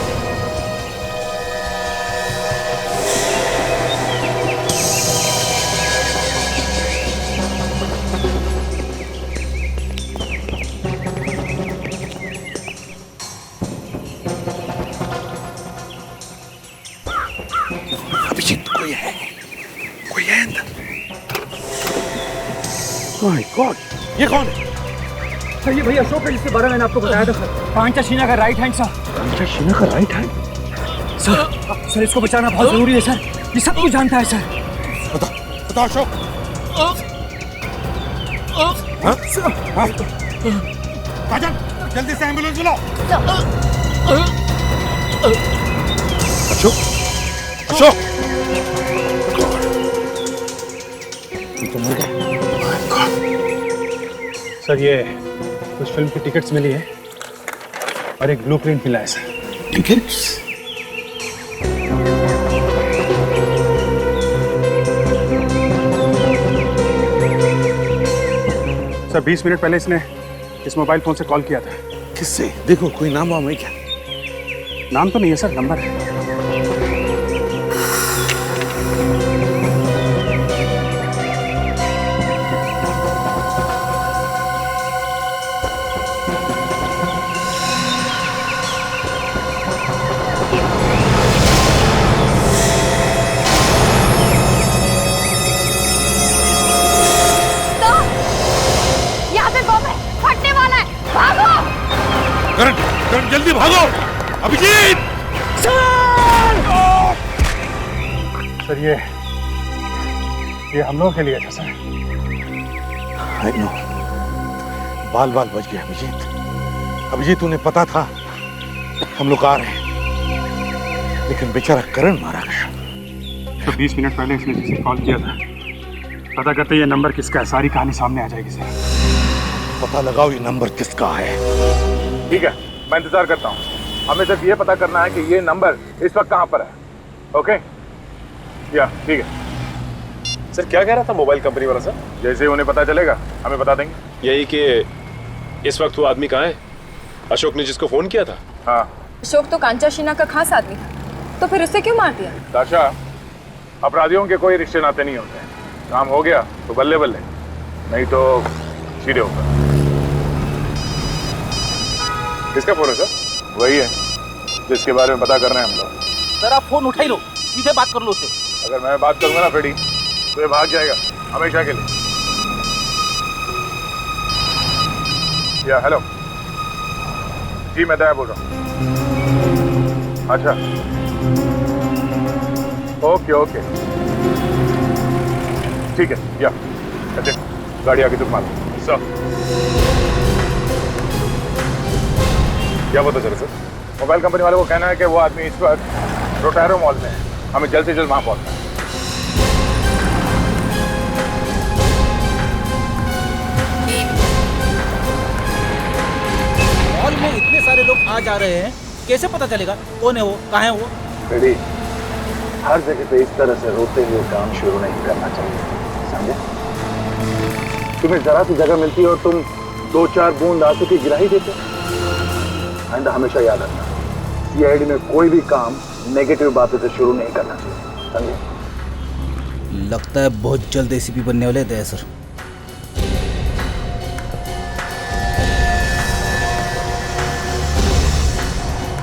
अभिजीत कोई है अंदर। माय गॉड, ये कौन है? सर ये भैया अशोक है जिसके बारे में मैंने आपको बताया था सर। कांचा शीना का राइट हैंड सर। कांचा शीना का राइट हैंड? सर इसको बचाना बहुत जरूरी है सर। ये सब कुछ जानता है सर। बताओ अशोक। काजल, जल्दी से एम्बुलेंस बुलाओ। अशोक, अशोक, तो मर गया। सर ये कुछ फिल्म की टिकट्स मिली है और एक ब्लूप्रिंट मिला है सर। टिकट्स? सर 20 मिनट पहले इसने इस मोबाइल फोन से कॉल किया था। किससे? देखो कोई नाम वाम है क्या? नाम तो नहीं है सर, नंबर है। करण जल्दी भागो। अभिजीत! सर ये हम लोगों के लिए था सर। आई नो, बाल बाल बच गया अभिजीत। अभिजीत उन्हें पता था हम लोग आ रहे हैं, लेकिन बेचारा करण मारा गया। तो 20 मिनट पहले इसने जिसे कॉल किया था, पता करते ये नंबर किसका है, सारी कहानी सामने आ जाएगी सर। पता लगाओ ये नंबर किसका है। ठीक है, मैं इंतजार करता हूँ। हमें सिर्फ ये पता करना है कि ये नंबर इस वक्त कहाँ पर है। ओके? या ठीक है। सर क्या कह रहा था मोबाइल कंपनी वाला सर? जैसे ही उन्हें पता चलेगा हमें बता देंगे। यही कि इस वक्त वो आदमी कहाँ है, अशोक ने जिसको फोन किया था? हाँ। अशोक तो कांचा शीना का खास आदमी था, तो फिर उससे क्यों मार दिया? ताशा, अपराधियों के कोई रिश्ते नाते नहीं होते। काम हो गया तो बल्ले बल्ले, नहीं तो सीधे होगा। किसका फोन है सर? वही है जिसके बारे में पता करना है हम लोग। सर आप फोन उठा ही लो, सीधे बात कर लो उससे। अगर मैं बात करूंगा ना फ्रेडी, तो ये भाग जाएगा हमेशा के लिए। या हेलो जी, मैं दया बोल रहा हूँ। अच्छा ओके ओके ठीक है। या अच्छा, गाड़ी आगे तुम मारो सर। क्या पता चला सर? मोबाइल कंपनी वाले को कहना है कि वो आदमी इस वक्त रोटारो मॉल में है, हमें जल्द से जल्द वहां पहुंचना है। मॉल में इतने सारे लोग आ जा रहे हैं, कैसे पता चलेगा कौन है वो, कहाँ है वो? रेडी, हर जगह पे इस तरह से रोते हुए काम शुरू नहीं करना चाहिए, समझे? तुम्हें जरा सी जगह मिलती है और तुम 2-4 बूंद आंसू की गिरा ही देते। आइंदा हमेशा याद रखना, सीआईडी में कोई भी काम नेगेटिव बातों से शुरू नहीं करना चाहिए, समझे? लगता है बहुत जल्द एसीपी बनने वाले थे सर।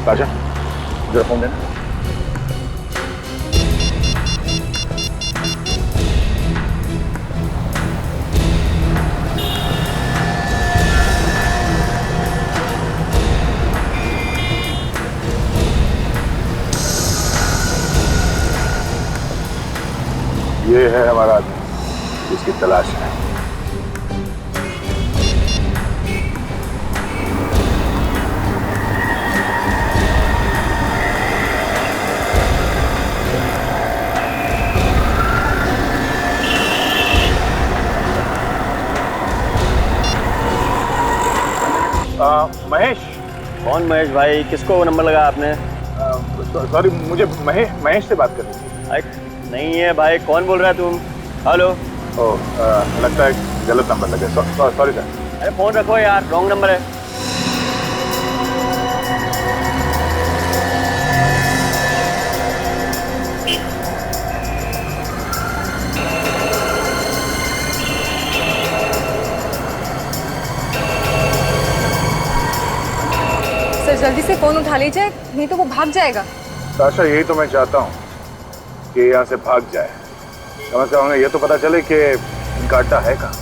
राजा, जरा फोन देना। ये है हमारा आदमी जिसकी तलाश है। महेश। कौन महेश भाई? किसको नंबर लगाया आपने? सॉरी, मुझे महेश से बात करनी थी। नहीं है भाई, कौन बोल रहा है तुम? हेलो। ओह, लगता है गलत नंबर लगे। Sorry sir. अरे फोन रखो यार, रॉन्ग नंबर है। फोन उठा लीजिए, नहीं तो वो भाग जाएगा। ताशा, यही तो मैं चाहता हूँ कि यहाँ से भाग जाए। कम से कम हमें ये तो पता चले कि इनका अड्डा है कहाँ।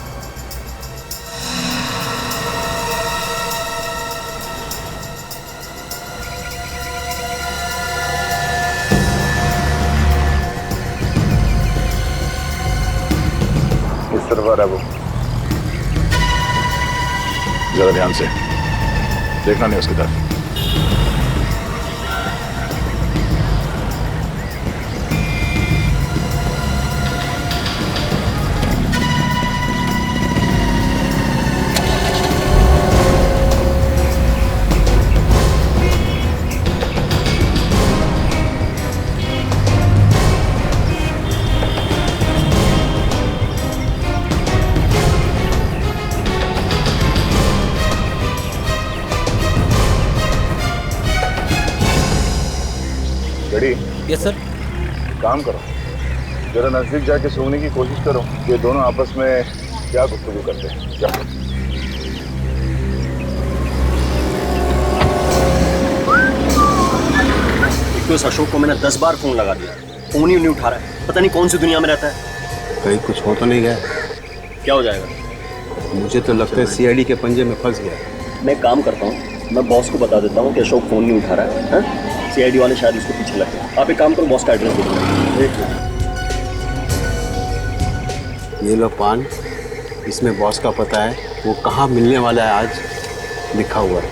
किस तरफ आ रहा है वो? जरा ध्यान से देखना नहीं उसकी तरफ। Yes sir. काम करो, जरा नजदीक जाके सूंघने की कोशिश करो ये दोनों आपस में क्या गुफ्तगू करते हैं। जाओ। तो इस अशोक को मैंने 10 बार फोन लगा दिया, फोन ही नहीं उठा रहा है। पता नहीं कौन सी दुनिया में रहता है। कहीं कुछ हो तो नहीं गया? क्या हो जाएगा? मुझे तो लगता है सीआईडी के पंजे में फंस गया। मैं काम करता हूँ, मैं बॉस को बता देता हूँ कि अशोक फोन नहीं उठा रहा है। सीआईडी वाले शायद इसको पीछे लग गए। आप एक काम करो, बॉस का एड्रेस दे दो। ये लो पान, इसमें बॉस का पता है, वो कहाँ मिलने वाला है आज लिखा हुआ है।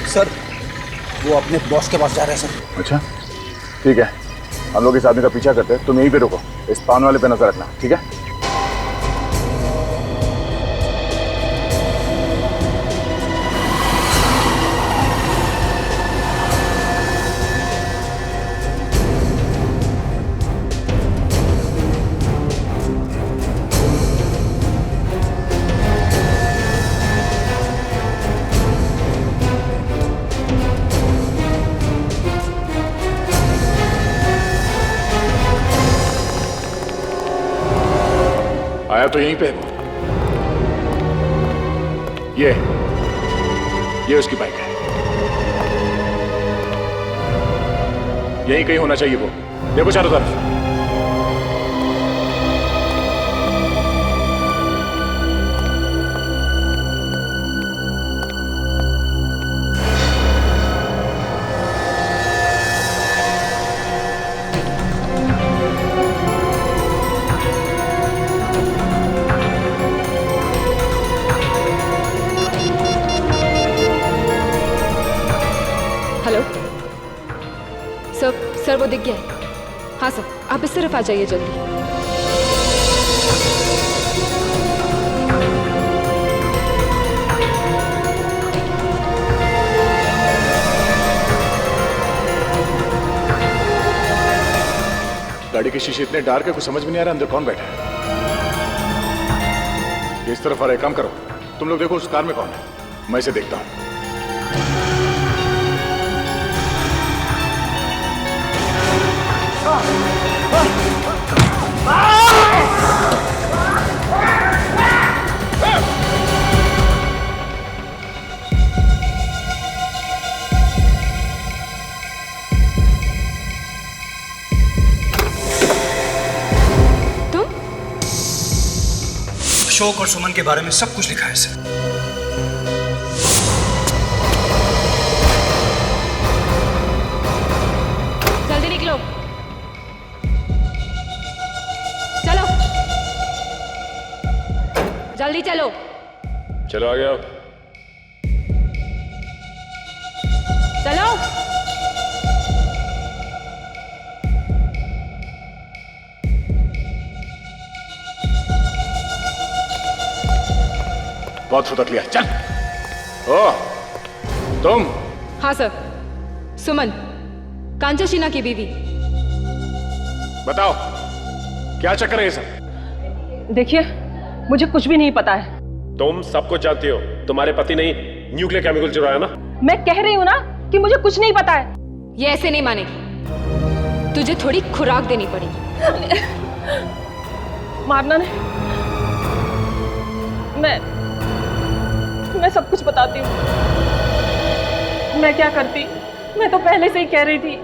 सर, वो अपने बॉस के पास जा रहे हैं सर। अच्छा ठीक है, हम लोग इस आदमी का पीछा करते हैं, तुम यहीं पे रुको, इस पान वाले पे नजर रखना, ठीक है? आया तो यहीं पे ये उसकी बाइक है। यहीं कहीं होना चाहिए वो। देखो चारों तरफ। हेलो सर, वो दिख गया है। हाँ सर, आप इस तरफ आ जाइए जल्दी। गाड़ी के शीशे इतने डार्क है, कुछ समझ में नहीं आ रहा अंदर कौन बैठा है। ये इस तरफ आ रहा है, काम करो तुम लोग, देखो उस कार में कौन है, मैं इसे देखता हूँ। अशोक और सुमन के बारे में सब कुछ लिखा है सर। जल्दी निकलो, चलो जल्दी चलो। चलो आ गया। चलो। बहुत फुदक लिया, चल। ओ तुम? हाँ सर, सुमन, कांचा शीना की बीवी। बताओ क्या चक्कर है ये सब? देखिए, मुझे कुछ भी नहीं पता है। तुम सब कुछ जानती हो, तुम्हारे पति ने न्यूक्लियर केमिकल चुराया ना? मैं कह रही हूँ ना कि मुझे कुछ नहीं पता है। ये ऐसे नहीं मानेगी, तुझे थोड़ी खुराक देनी पड़ेगी। मारना नहीं। मैं सब कुछ बताती हूँ। मैं क्या करती, मैं तो पहले से ही कह रही थी।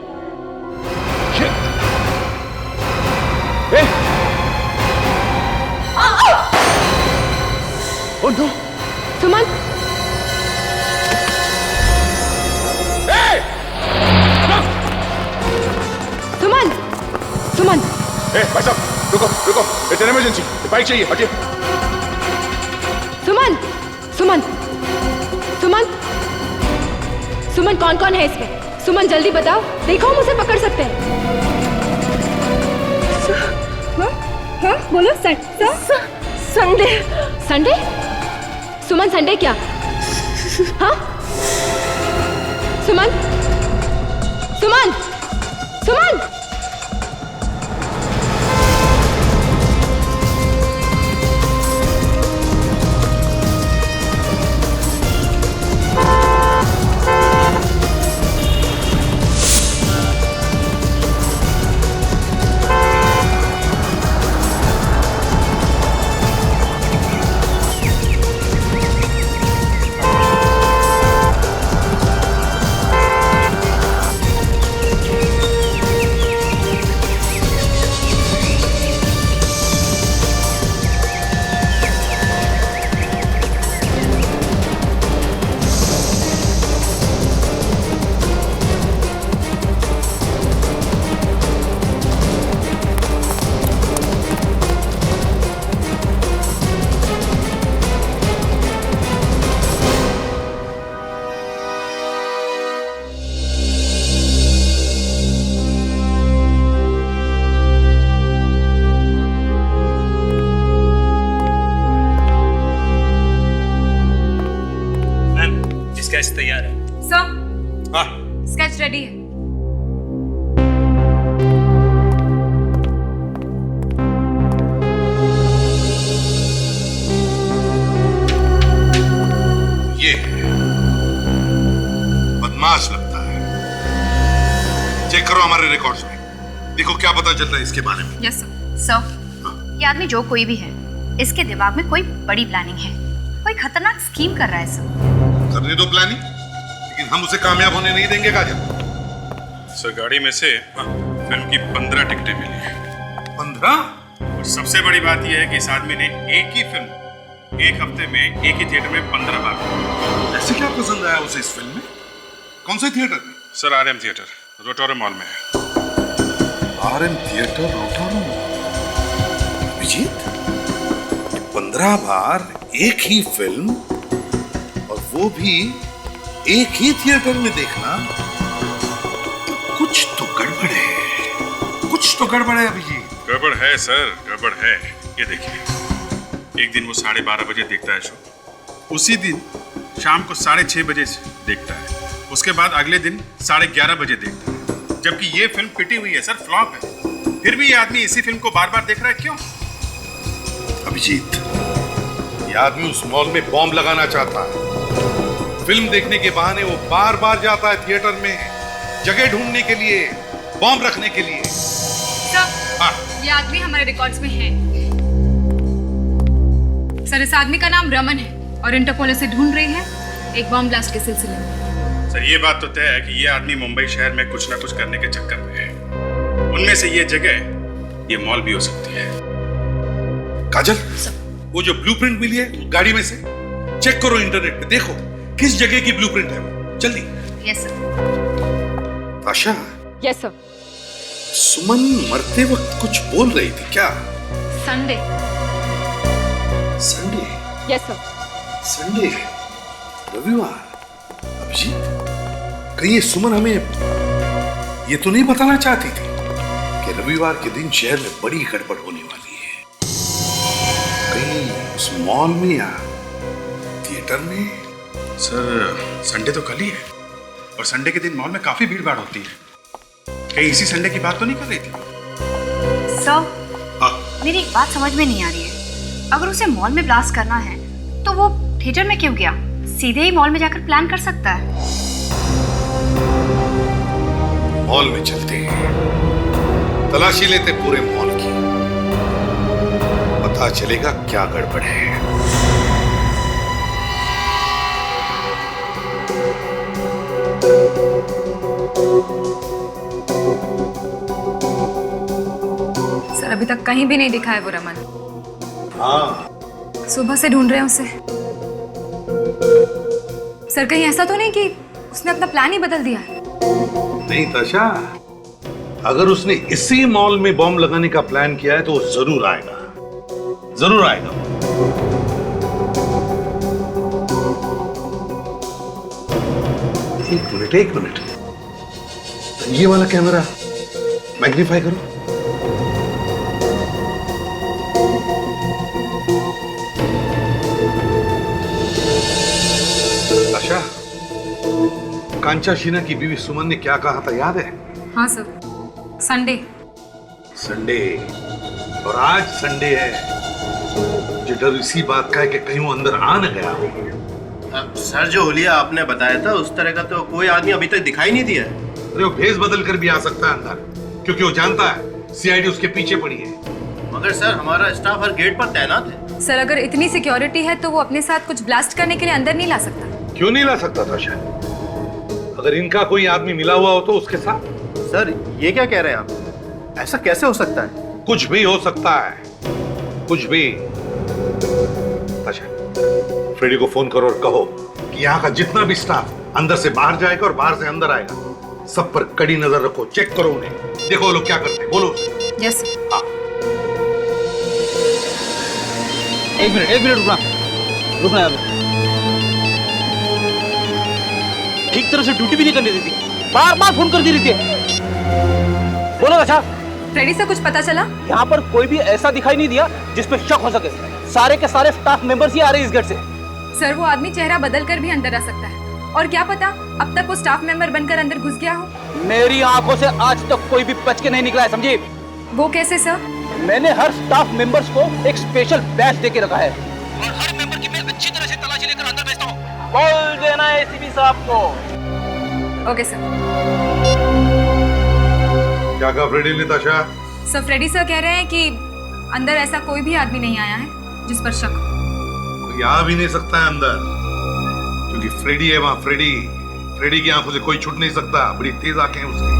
सुमन, सुमन, सुमन। भाई साहब रुको रुको, इट्स एन इमरजेंसी, बाइक चाहिए, हटिए। सुमन, सुमन, सुमन, सुमन, कौन कौन है इसमें? सुमन जल्दी बताओ, देखो हम उसे पकड़ सकते हैं। हाँ बोलो। संडे। संडे? सुमन संडे क्या? हाँ? सुमन, सुमन, सुमन। स्केच तैयार है। सर, हाँ, स्केच रेडी है। ये बदमाश लगता है। चेक करो हमारे रिकॉर्ड्स में, देखो क्या पता चलता है इसके बारे में। Yes sir. ये आदमी जो कोई भी है, इसके दिमाग में कोई बड़ी प्लानिंग है, कोई खतरनाक स्कीम कर रहा है सर। करने दो प्लानिंग, लेकिन हम उसे कामयाब होने नहीं देंगे काजल। सर गाड़ी में से फिल्म की 15 टिकटें मिली हैं। 15? और सबसे बड़ी बात यह है कि इस आदमी ने एक ही फिल्म एक हफ्ते में एक ही थिएटर में 15 बार। ऐसे क्या पसंद आया उसे इस फिल्म में? कौन से थिएटर में? सर RM थिएटर, रोटोरम मॉल में है। RM थिएटर, रोटोरम। अभिजीत, 15 बार एक ही फिल्म, और वो भी एक ही थिएटर में देखना, तो कुछ तो गड़बड़ है। कुछ तो गड़बड़ है अभिजीत। गड़बड़ है सर, गड़बड़ है। ये देखिए, एक दिन वो 12:30 बजे देखता है शो, उसी दिन शाम को 6:30 बजे से देखता है, उसके बाद अगले दिन 11:30 बजे देखता है। जबकि ये फिल्म पिटी हुई है सर, फ्लॉप है, फिर भी ये आदमी इसी फिल्म को बार बार देख रहा है। क्यों? अभिजीत, ये आदमी उस मॉल में बॉम्ब लगाना चाहता है। फिल्म देखने के बहाने वो बार बार जाता है थिएटर में, जगह ढूंढने के लिए, बॉम्ब रखने के लिए। सर, ये आदमी हमारे रिकॉर्ड्स में है। सर, इस आदमी का नाम रमन है और इंटरपोल इसे ढूंढ रही है एक बॉम्ब ब्लास्ट के सिलसिले में। सर ये बात तो तय है कि ये आदमी मुंबई शहर में कुछ ना कुछ करने के चक्कर में है। उनमें से ये जगह, ये मॉल भी हो सकती है। काजल, वो जो ब्लूप्रिंट मिली है गाड़ी में से, चेक करो इंटरनेट पे, देखो किस जगह की ब्लूप्रिंट है वो। जल्दी। Yes sir. Asha. Yes sir. Suman मरते वक्त कुछ बोल रही थी क्या? Sunday. Sunday? Yes sir. Sunday, रविवार। अभिजीत, कहीं ये सुमन हमें ये तो नहीं बताना चाहती थी कि रविवार के दिन शहर में बड़ी गड़बड़ होने वाली है? कहीं उस मॉल में या थिएटर में? सर संडे तो कल ही है, और संडे के दिन मॉल में काफी भीड़ भाड़ होती है। कहीं इसी संडे की बात तो नहीं कर रही थी? सर, मेरी एक बात समझ में नहीं आ रही है। अगर उसे मॉल में ब्लास्ट करना है तो वो थिएटर में क्यों गया? सीधे ही मॉल में जाकर प्लान कर सकता है। मॉल में चलते हैं, तलाशी लेते पूरे मॉल की। पता चलेगा क्या गड़बड़ है। सर अभी तक कहीं भी नहीं दिखा है वो रमन। हाँ, सुबह से ढूंढ रहे हैं उसे। सर कहीं ऐसा तो नहीं कि उसने अपना प्लान ही बदल दिया है? नहीं ताशा, अगर उसने इसी मॉल में बॉम्ब लगाने का प्लान किया है तो वो जरूर आएगा, जरूर आएगा। एक मिनट, ये वाला कैमरा मैग्नीफाई करो। ताशा, कांचा शीना की बीवी सुमन ने क्या कहा था याद है? हाँ सर, संडे। संडे, और आज संडे है। मुझे डर इसी बात का है कि कहीं वो अंदर आ न गया हो। सर जो हुलिया आपने बताया था उस तरह का तो कोई आदमी अभी तक दिखाई नहीं दिया। अरे वो भेस बदल कर भी आ सकता है अंदर, क्योंकि वो जानता है सीआईडी उसके पीछे पड़ी है। मगर सर हमारा स्टाफ हर गेट पर तैनात है। सर अगर इतनी सिक्योरिटी है तो वो अपने साथ कुछ ब्लास्ट करने के लिए अंदर नहीं ला सकता? क्यों नहीं ला सकता था शायद? अगर इनका कोई आदमी मिला हुआ हो तो उसके साथ। सर ये क्या कह रहे हैं आप? ऐसा कैसे हो सकता है? कुछ भी हो सकता है, कुछ भी। अच्छा, फ्रेडी को फोन करो और कहो कि यहाँ का जितना भी स्टाफ अंदर से बाहर जाएगा और बाहर से अंदर आएगा, सब पर कड़ी नजर रखो, चेक करो उन्हें, देखो वो लोग क्या करते हैं। बोलो। यस। हाँ। एक मिनट रुकना यार। ठीक तरह से ड्यूटी भी नहीं करने देती, बार बार फोन कर दी रहती है। बोलो अच्छा। फ्रेडी से कुछ पता चला? यहाँ पर कोई भी ऐसा दिखाई नहीं दिया जिस पे शक हो सके। सारे के सारे स्टाफ मेंबर्स ही आ रहे हैं इस गेट से। सर वो आदमी चेहरा बदल कर भी अंदर आ सकता है, और क्या पता अब तक वो स्टाफ मेंबर बनकर अंदर घुस गया हो। मेरी आंखों से आज तक कोई भी बच के नहीं निकला है, समझी? वो कैसे सर? मैंने हर स्टाफ मेंबर्स को एक स्पेशल बैच दे के रखा है और हर मेंबर की मैं अच्छी तरह से तलाशी लेकर अंदर भेजता हूँ। बोल देना एसीपी साहब को। Okay sir. क्या कहा फ्रेडी ने ताशा? सर फ्रेडी सर कह रहे हैं कि अंदर ऐसा कोई भी आदमी नहीं आया है जिस पर शक हो। कोई आ भी नहीं सकता है अंदर, क्योंकि फ्रेडी है वहां। फ्रेडी की आंखों से कोई छूट नहीं सकता, बड़ी तेज आंखें हैं उसकी।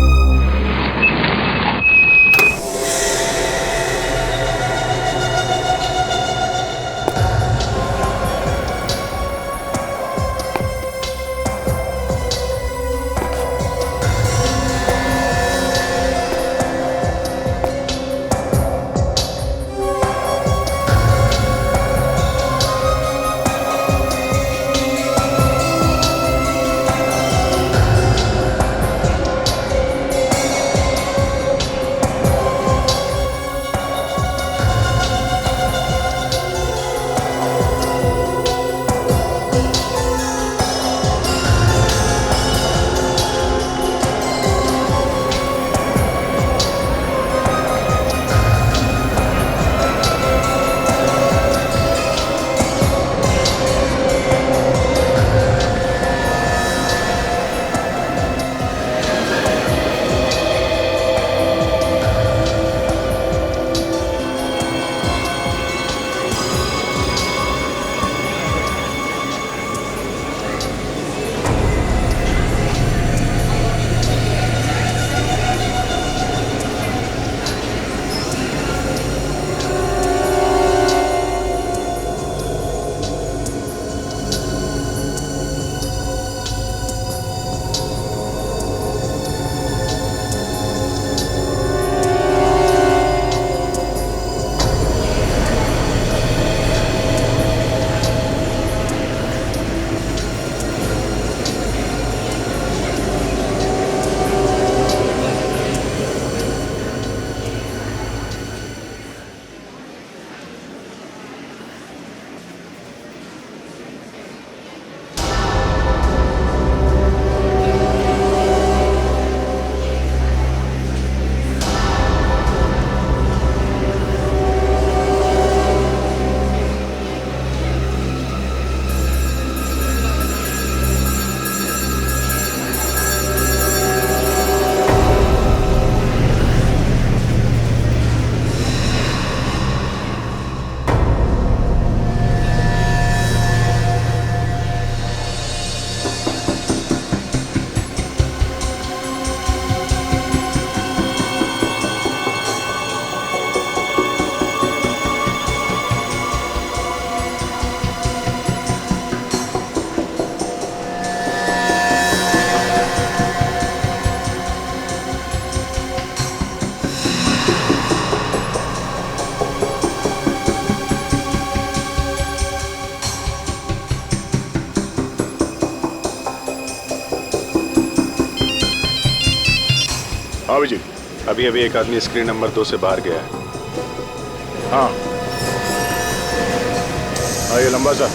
हाँ विजय, अभी अभी एक आदमी स्क्रीन नंबर 2 से बाहर गया है। हाँ हाँ, ये लंबा सा,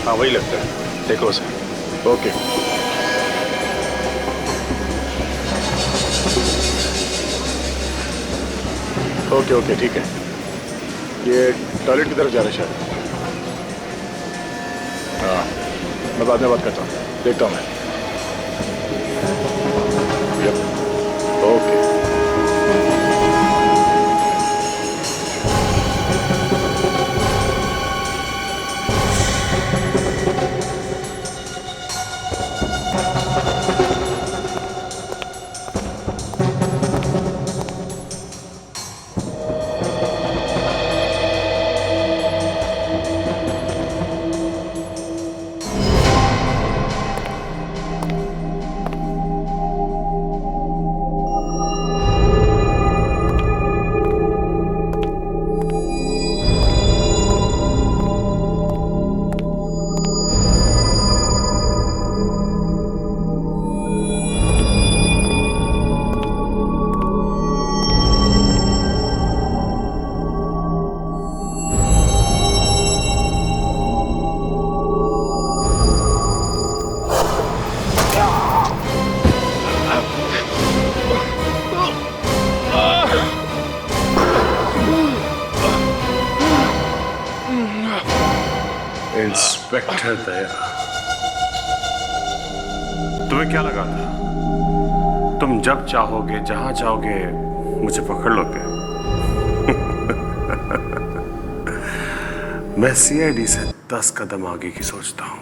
हाँ वही लगता है, देखो उसे। ओके ओके ओके ठीक है। ये टॉयलेट की तरफ जा रहा है शायद। हाँ, मैं बाद में बात करता हूँ, देखता हूँ मैं। ओके इंस्पेक्टर दया, तुम्हें क्या लगा था तुम जब चाहोगे जहां चाहोगे मुझे पकड़ लोगे? मैं सीआईडी से 10 कदम आगे की सोचता हूं।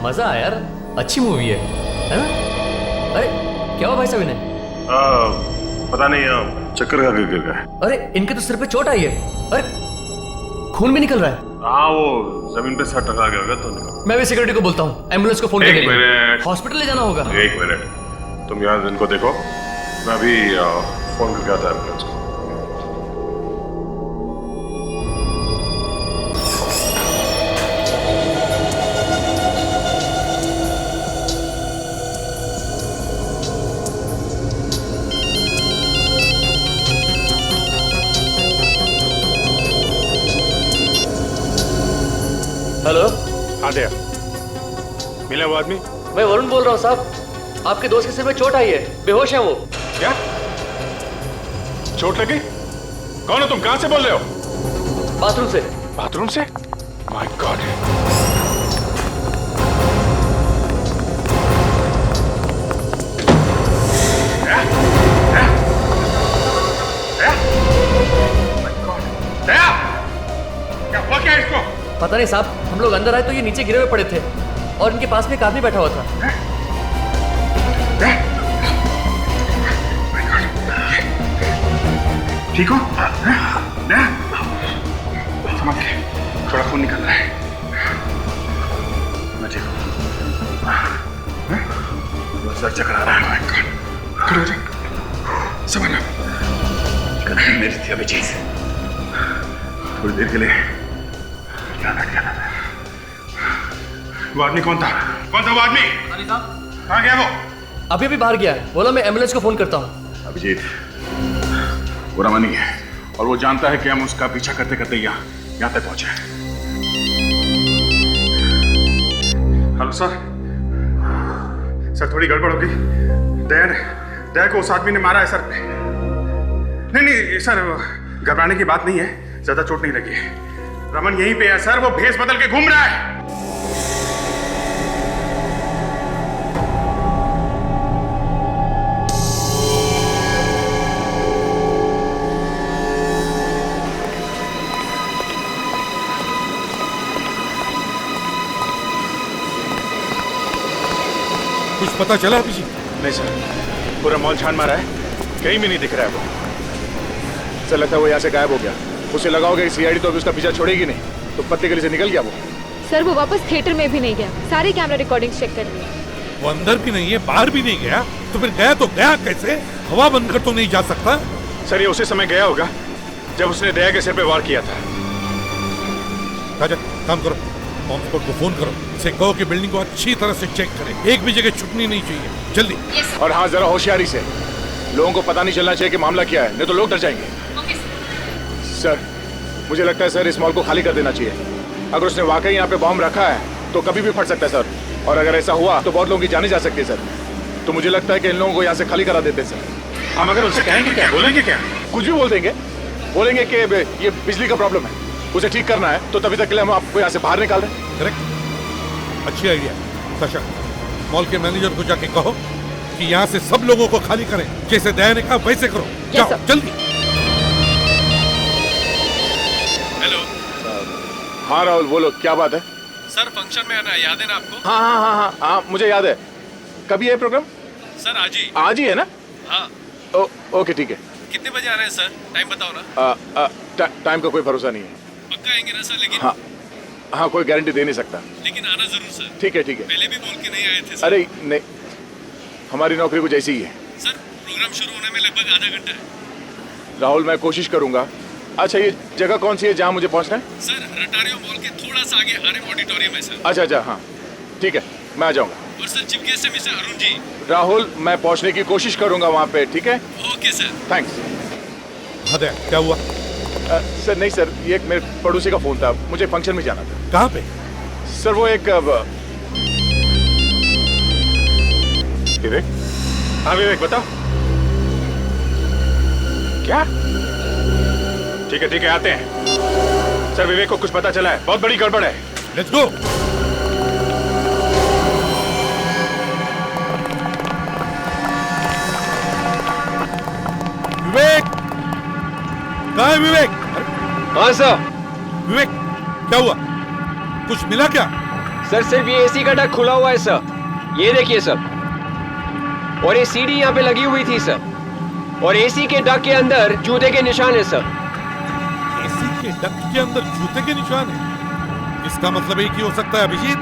मजा आया यार, अच्छी मूवी है ना? अरे क्या हुआ भाई साहब इन्हें? पता नहीं, चक्कर का गिर गया। अरे इनके तो सिर पे चोट आई है, अरे खून भी निकल रहा है। हाँ, वो जमीन पे सर टकरा गया होगा तो निकल। मैं भी सिक्योरिटी को बोलता हूँ, एम्बुलेंस को फोन एक मिनट, हॉस्पिटल ले जाना होगा। एक मिनट, तुम यहाँ इनको देखो, मैं अभी फोन करके आता एम्बुलेंस को। हेलो। हाँ दया, मिला वो आदमी? मैं वरुण बोल रहा हूँ साहब, आपके दोस्त के सिर में चोट आई है, बेहोश है वो। क्या चोट लगी? कौन हो तुम, कहां से बोल रहे हो? बाथरूम से। बाथरूम से? My God. क्या इसको? पता नहीं साहब, हम लोग अंदर आए तो ये नीचे गिरे हुए पड़े थे और इनके पास में एक आदमी बैठा हुआ था। ठीक हो? समझ के, थोड़ा खून निकल रहा है। मैं ठीक हूँ। सर चकरा रहा है। खड़े हो जा, संभालना। गलती मेरी थी अभिजीत, थोड़ी देर के लिए ध्यान रख गया था। वो आदमी कौन था? कौन था वो आदमी? कहाँ गया वो? अभी अभी बाहर गया है, बोला मैं एम्बुलेंस को फोन करता हूँ। अभिजीत वो रमनी है और वो जानता है कि हम उसका पीछा करते करते यहाँ तक पहुंचे। हेलो सर, सर थोड़ी गड़बड़ हो गई। दया को उस आदमी ने मारा है सर। नहीं सर, घबराने की बात नहीं है, ज्यादा चोट नहीं लगी है। रमन यहीं पे है सर, वो भेष बदल के घूम रहा है। कुछ पता चला अभिजीत? नहीं सर, पूरा मॉल छान मारा है, कहीं भी नहीं दिख रहा है वो। सर लगता है वो यहाँ से गायब हो गया। उसे लगाओगे सीआईडी तो अभी उसका पीछा छोड़ेगी नहीं, तो पत्ते गली से निकल गया वो। सर वो वापस थिएटर में भी नहीं गया, सारे कैमरा रिकॉर्डिंग चेक कर लिए। वो अंदर भी नहीं है, बाहर भी नहीं गया, तो फिर गया तो गया कैसे? हवा बंद कर तो नहीं जा सकता। सर ये उसी समय गया होगा जब उसने दया के सिर पे वार किया था। राजा काम करो, बॉम्ब स्क्वाड को फोन करो, इसे कहो कि बिल्डिंग को अच्छी तरह से चेक करें, एक भी जगह छुपनी नहीं चाहिए, जल्दी। और हाँ, जरा होशियारी से, लोगों को पता नहीं चलना चाहिए कि मामला क्या है, नहीं तो लोग डर जाएंगे। सर, मुझे लगता है सर इस मॉल को खाली कर देना चाहिए। अगर उसने वाकई यहाँ पे बॉम्ब रखा है तो कभी भी फट सकता है सर, और अगर ऐसा हुआ तो बहुत लोगों की जाने जा सकती है सर। तो मुझे लगता है कि इन लोगों को यहाँ से खाली करा देते सर। हम अगर उससे कहेंगे क्या, बोलेंगे क्या? कुछ भी बोल देंगे, बोलेंगे कि ये बिजली का प्रॉब्लम है, उसे ठीक करना है, तो तभी तक के लिए हम आपको यहाँ से बाहर निकाल रहे हैं। करेक्ट, अच्छी आइडिया। सशा, मॉल के मैनेजर को जाके कहो कि यहाँ से सब लोगों को खाली करें, जैसे दया ने कहा वैसे करो। जाओ जल्दी। हेलो। हाँ राहुल, बोलो, क्या बात है? सर, फंक्शन में आना याद है ना आपको? हाँ हाँ हाँ हाँ हाँ, मुझे याद है। कभी है प्रोग्राम? सर आज ही। आज ही है ना? हाँ। ओके ठीक है। कितने बजे आ रहे हैं सर? टाइम बताओ ना। टाइम का कोई भरोसा नहीं है। पक्का आएंगे ना सर? लेकिन हाँ हाँ, कोई गारंटी दे नहीं सकता। लेकिन आना जरूर सर। ठीक है ठीक है। पहले भी बोल के नहीं आए थे सर। अरे नहीं, हमारी नौकरी कुछ ऐसी ही है। सर, प्रोग्राम शुरू होने में लगभग आधा घंटा है। राहुल, मैं कोशिश करूंगा। अच्छा, ये जगह कौन सी है जहाँ मुझे पहुँचना है? सर, रटारियो मॉल के थोड़ा सा आगे आरएम ऑडिटोरियम है सर। अच्छा अच्छा, हाँ ठीक है, मैं आ जाऊंगा। और सर, चीफ गेस्ट है मिस्टर अरुण जी। राहुल, मैं पहुंचने की कोशिश करूंगा वहाँ पे, ठीक है? Okay sir. थैंक्स। क्या हुआ? सर नहीं सर, ये एक मेरे पड़ोसी का फोन था, मुझे फंक्शन में जाना था। कहाँ पे? सर वो एक विवेक। हाँ विवेक, बताओ। क्या? ठीक है, आते हैं। सर, विवेक को कुछ पता चला है, बहुत बड़ी गड़बड़ है। Let's go. विवेक, कहाँ है विवेक? हाँ सर। विवेक, क्या हुआ? कुछ मिला क्या? सर, सिर्फ ये एसी का डक खुला हुआ है सर, ये देखिए सर। और ये सीढ़ी यहाँ पे लगी हुई थी सर, और एसी के डक के अंदर जूते के निशान है सर। एसी के डक के अंदर जूते के निशान है? इसका मतलब एक ही हो सकता है अभिजीत,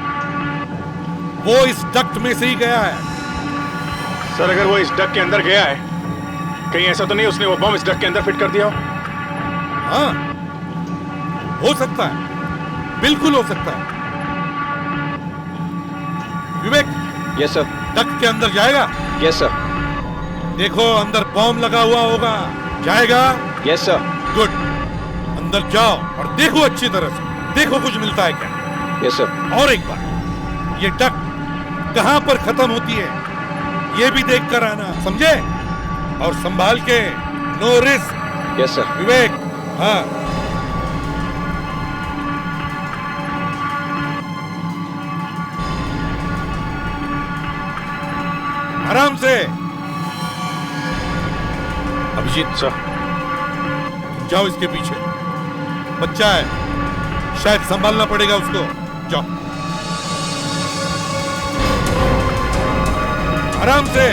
वो इस डक्ट में से ही गया है। सर, अगर वो इस डक के अंदर गया है, कहीं ऐसा तो नहीं उसने वो बम इस डक के अंदर फिट कर दिया हो? हाँ, हो सकता है, बिल्कुल हो सकता है। विवेक। Yes sir. डक के अंदर जाएगा? Yes sir. देखो, अंदर बॉम्ब लगा हुआ होगा, जाएगा? Yes sir. गुड, अंदर जाओ और देखो अच्छी तरह से, देखो कुछ मिलता है क्या। Yes sir. और एक बार, ये डक कहां पर खत्म होती है ये भी देख कर आना, समझे? और संभाल के, no risk. Yes sir. Vivek. हाँ। आराम से। अभिजीत सर, जाओ इसके पीछे, बच्चा है, शायद संभालना पड़ेगा उसको। जाओ आराम से।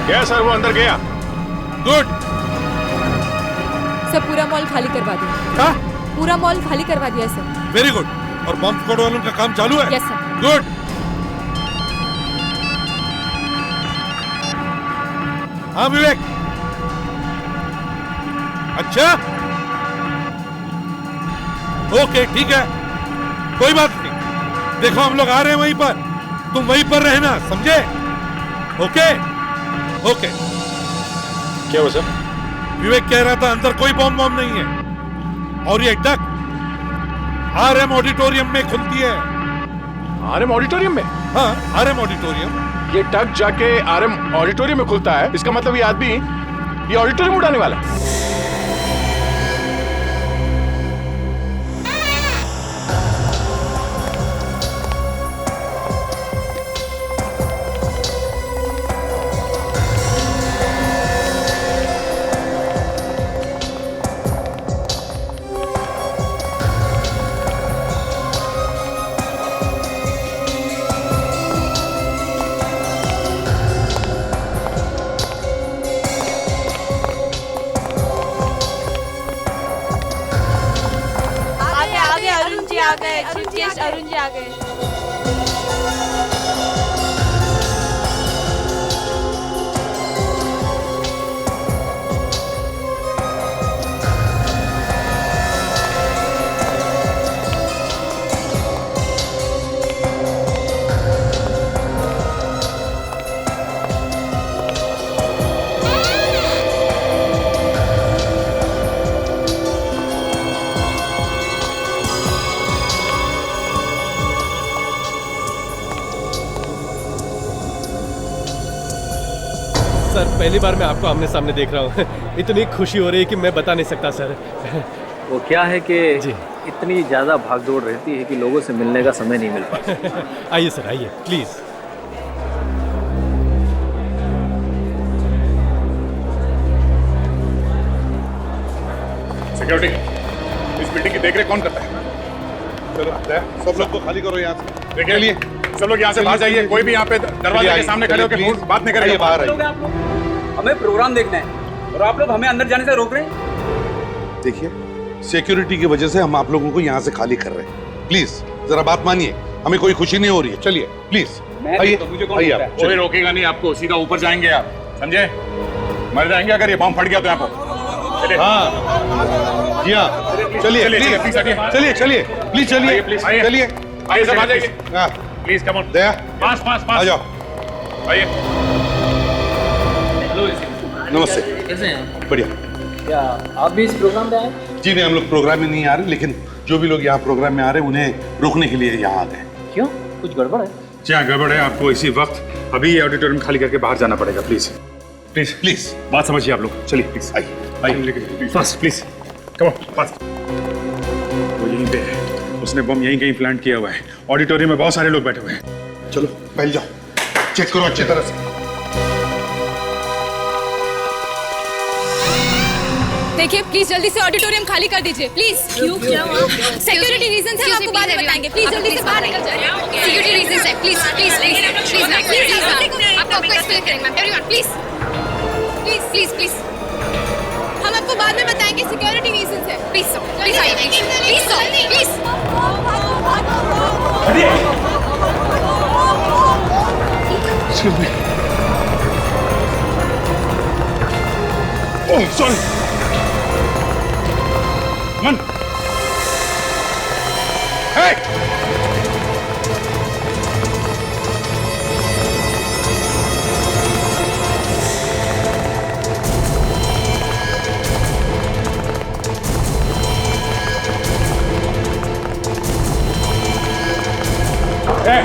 गया सर, वो अंदर गया। गुड। सर, पूरा मॉल खाली करवा दिया। क्या? पूरा मॉल खाली करवा दिया सर। Very good. और बॉम्ब स्क्वाड वालों का काम चालू है? Yes sir. गुड। हाँ विवेक। अच्छा, ओके ठीक है, कोई बात नहीं। देखो, हम लोग आ रहे हैं वहीं पर, तुम वहीं पर रहना, समझे? Okay okay. क्या हुआ सर? विवेक कह रहा था अंदर कोई बॉम्ब नहीं है, और ये डक आरएम ऑडिटोरियम में खुलती है। आरएम ऑडिटोरियम में? हाँ, आरएम ऑडिटोरियम। ये डक जाके आरएम ऑडिटोरियम में खुलता है, इसका मतलब ये आदमी ये ऑडिटोरियम उड़ाने वाला है। अरुण जी आ गए। सर पहली बार मैं आपको आमने सामने देख रहा हूँ। इतनी खुशी हो रही है कि मैं बता नहीं सकता सर। वो क्या है कि इतनी ज़्यादा भागदौड़ रहती है कि लोगों से मिलने का समय नहीं मिल पाता। आइए सर आइए प्लीज़। सिक्योरिटी, इस बिल्डिंग की देखरेख कौन करता है? चलो सब लोग को खाली करो यहाँ से। देखिए लिए सब लोग यहाँ से बाहर जाइए। कोई भी यहाँ पे दरवाजे के सामने खड़े होकर बात नहीं करेंगे। बाहर आइए। हमें प्रोग्राम देखना है और आप लोग हमें अंदर जाने से रोक रहे हैं। देखिए, सिक्योरिटी की वजह से हम आप लोगों को यहाँ से खाली कर रहे हैं। प्लीज जरा बात मानिए, हमें कोई खुशी नहीं हो रही है। चलिए प्लीज आइए। कोई रोकेगा नहीं आपको, सीधा ऊपर जाएंगे आप, समझे? मर जाएंगे अगर ये बम फट गया तो यहाँ पर। हाँ जी हाँ, चलिए चलिए चलिए प्लीज चलिए चलिए आइए सब आ जाइए प्लीज। कम ऑन दया, पास पास पास आ जाओ। आइए। नमस्ते। कैसे हैं? बढ़िया। क्या आप भी इस प्रोग्राम पे आए? जी नहीं, हम लोग प्रोग्राम में नहीं आ रहे, लेकिन जो भी लोग यहाँ प्रोग्राम में आ रहे हैं उन्हें रोकने के लिए यहाँ आ गए। क्यों, कुछ गड़बड़ है? जी हाँ गड़बड़ है। आपको इसी वक्त अभी ऑडिटोरियम खाली करके बाहर जाना पड़ेगा। प्लीज प्लीज प्लीज बात समझिए आप लोग। चलिए प्लीज आइए fast please come on fast. वो यहीं पे है, उसने बम यहीं कहीं प्लांट किया हुआ है। ऑडिटोरियम में बहुत सारे लोग बैठे हुए हैं। चलो पहले जाओ, चेक करो अच्छी तरह से। देखिए प्लीज जल्दी से ऑडिटोरियम खाली कर दीजिए प्लीज। क्यों क्या हुआ? सिक्योरिटी रीजन है, आपको बाद में बताएंगे। प्लीज जल्दी से बाहर निकल जाइए। सिक्योरिटी रीजन है, please please please please ma'am please आपको एक्सप्लेन करेंगे ma'am. Everyone please please please please हम आपको बाद में बताएंगे। सिक्योरिटी रीजन है, प्लीज प्लीज आइए please please. Excuse me. Oh sorry. मन hey! Hey!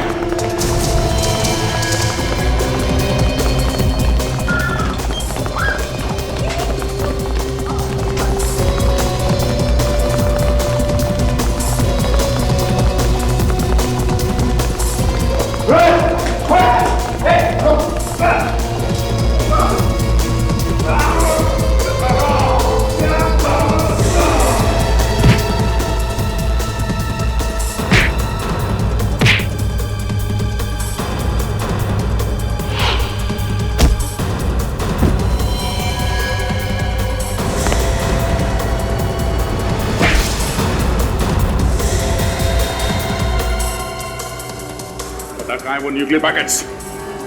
कहाँ है वो न्यूक्लियर पैकेट्स?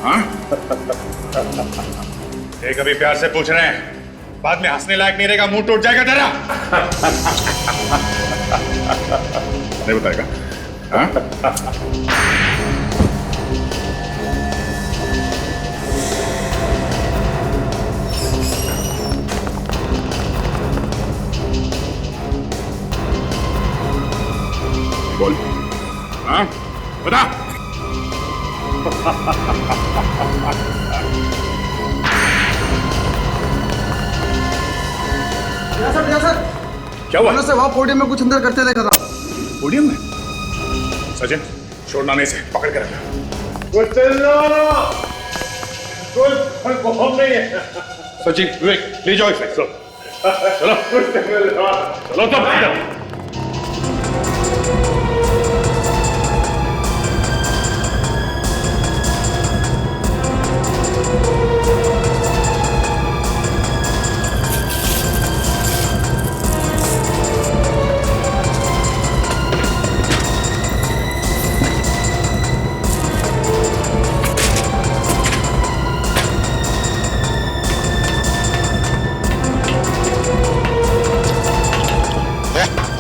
हाँ? एक अभी प्यार से पूछ रहे हैं, बाद में हंसने लायक नहीं रहेगा, मुंह टूट जाएगा तेरा। नहीं बताएगा? हाँ? बोल। हाँ? बता। सर क्या हुआ? से वहाँ पोडियम में कुछ अंदर करते देखा था। पोडियम में? सचिन, छोड़ना नहीं से, पकड़ कर रखना। कुछ बम नहीं है। सचिन, विवेक, ले जाओ इसे। चलो चलो तब।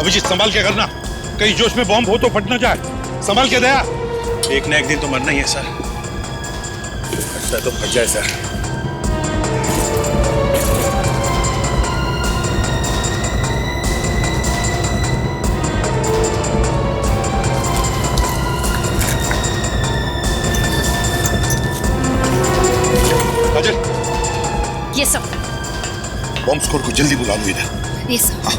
अभिजीत संभाल के करना, कहीं जोश में बॉम्ब हो तो फट ना जाए। संभाल के दया। एक ना एक दिन तो मरना ही है सर। अच्छा तो फट जाए सर। अजय ये सब बॉम्ब स्क्वाड को जल्दी बुला लो इधर। ये सब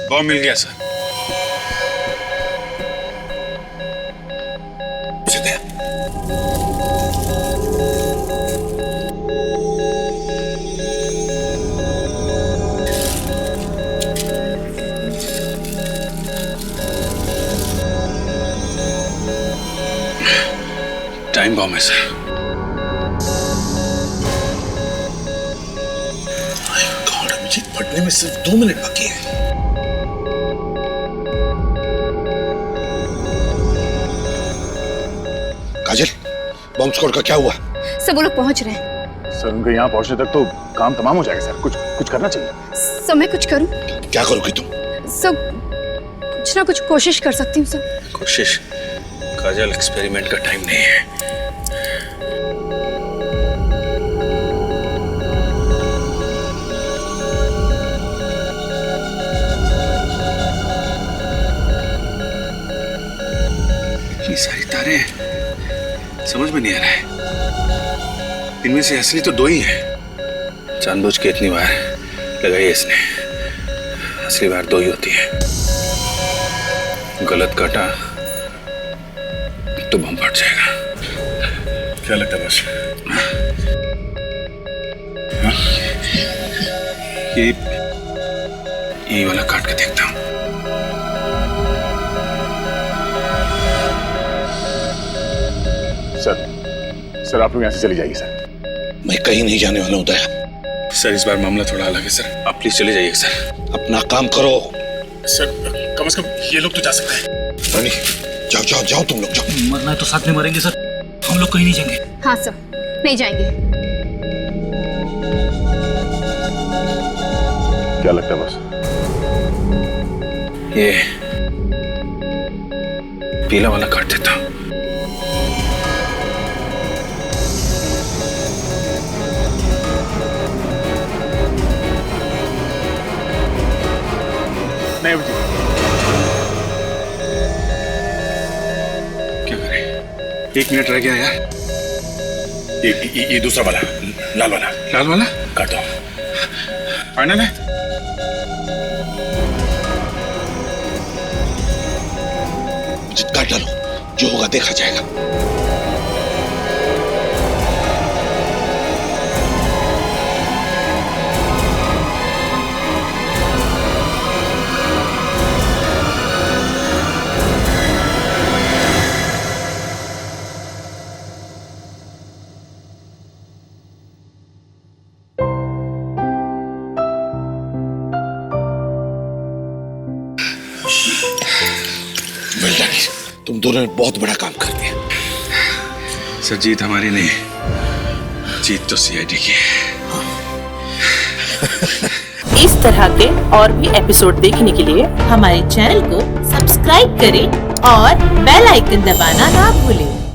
बॉम्ब मिल गया सर। उसे दे। टाइम बॉम्ब है सर। गॉड, अभिजीत फटने में सिर्फ 2 मिनट बाकी है। काजल, बॉम्ब स्क्वाड का क्या हुआ? सब वो लोग पहुंच रहे हैं। सर उनके यहाँ पहुंचने तक तो काम तमाम हो जाएगा सर। कुछ करना चाहिए। सर मैं कुछ करूं? क्या करोगी तुम? सब कुछ ना कुछ कोशिश कर सकती हूँ सर। कोशिश? काजल, एक्सपेरिमेंट का टाइम नहीं है। इतनी सारी तारें समझ में नहीं आ रहा है। इनमें से असली तो 2 ही है। जानबूझ के इतनी बार लगाई है इसने। असली बार 2 ही होती है। गलत काटा तो बम फट जाएगा। क्या लगता है बस? हाँ? ये वाला काट के देखता हूँ। सर आप लोग यहाँ से चले जाइए सर। मैं कहीं नहीं जाने वाला हूँ दया। सर इस बार मामला थोड़ा अलग है सर। आप प्लीज चले जाइए सर। अपना काम करो। सर कम से कम ये लोग तो जा सकते हैं। रानी, जाओ जाओ जाओ, तुम लोग जाओ। मरना है तो साथ में मरेंगे सर। हम लोग कहीं नहीं जाएंगे। हाँ सर, नहीं जाएंगे। क्या लगता है बस? ये पीला वाला काट देता हूँ। नहीं अभिजीत। क्या करें? 1 मिनट रह गया यार। ये दूसरा वाला, लाल वाला। लाल वाला काट दो। फाइनल है? काट डालो, जो होगा देखा जाएगा। तुम दोनों ने बहुत बड़ा काम कर दिया। सर जीत हमारी नहीं, जीत तो सीआईडी की है। इस तरह के और भी एपिसोड देखने के लिए हमारे चैनल को सब्सक्राइब करें और बेल आइकन दबाना ना भूलें।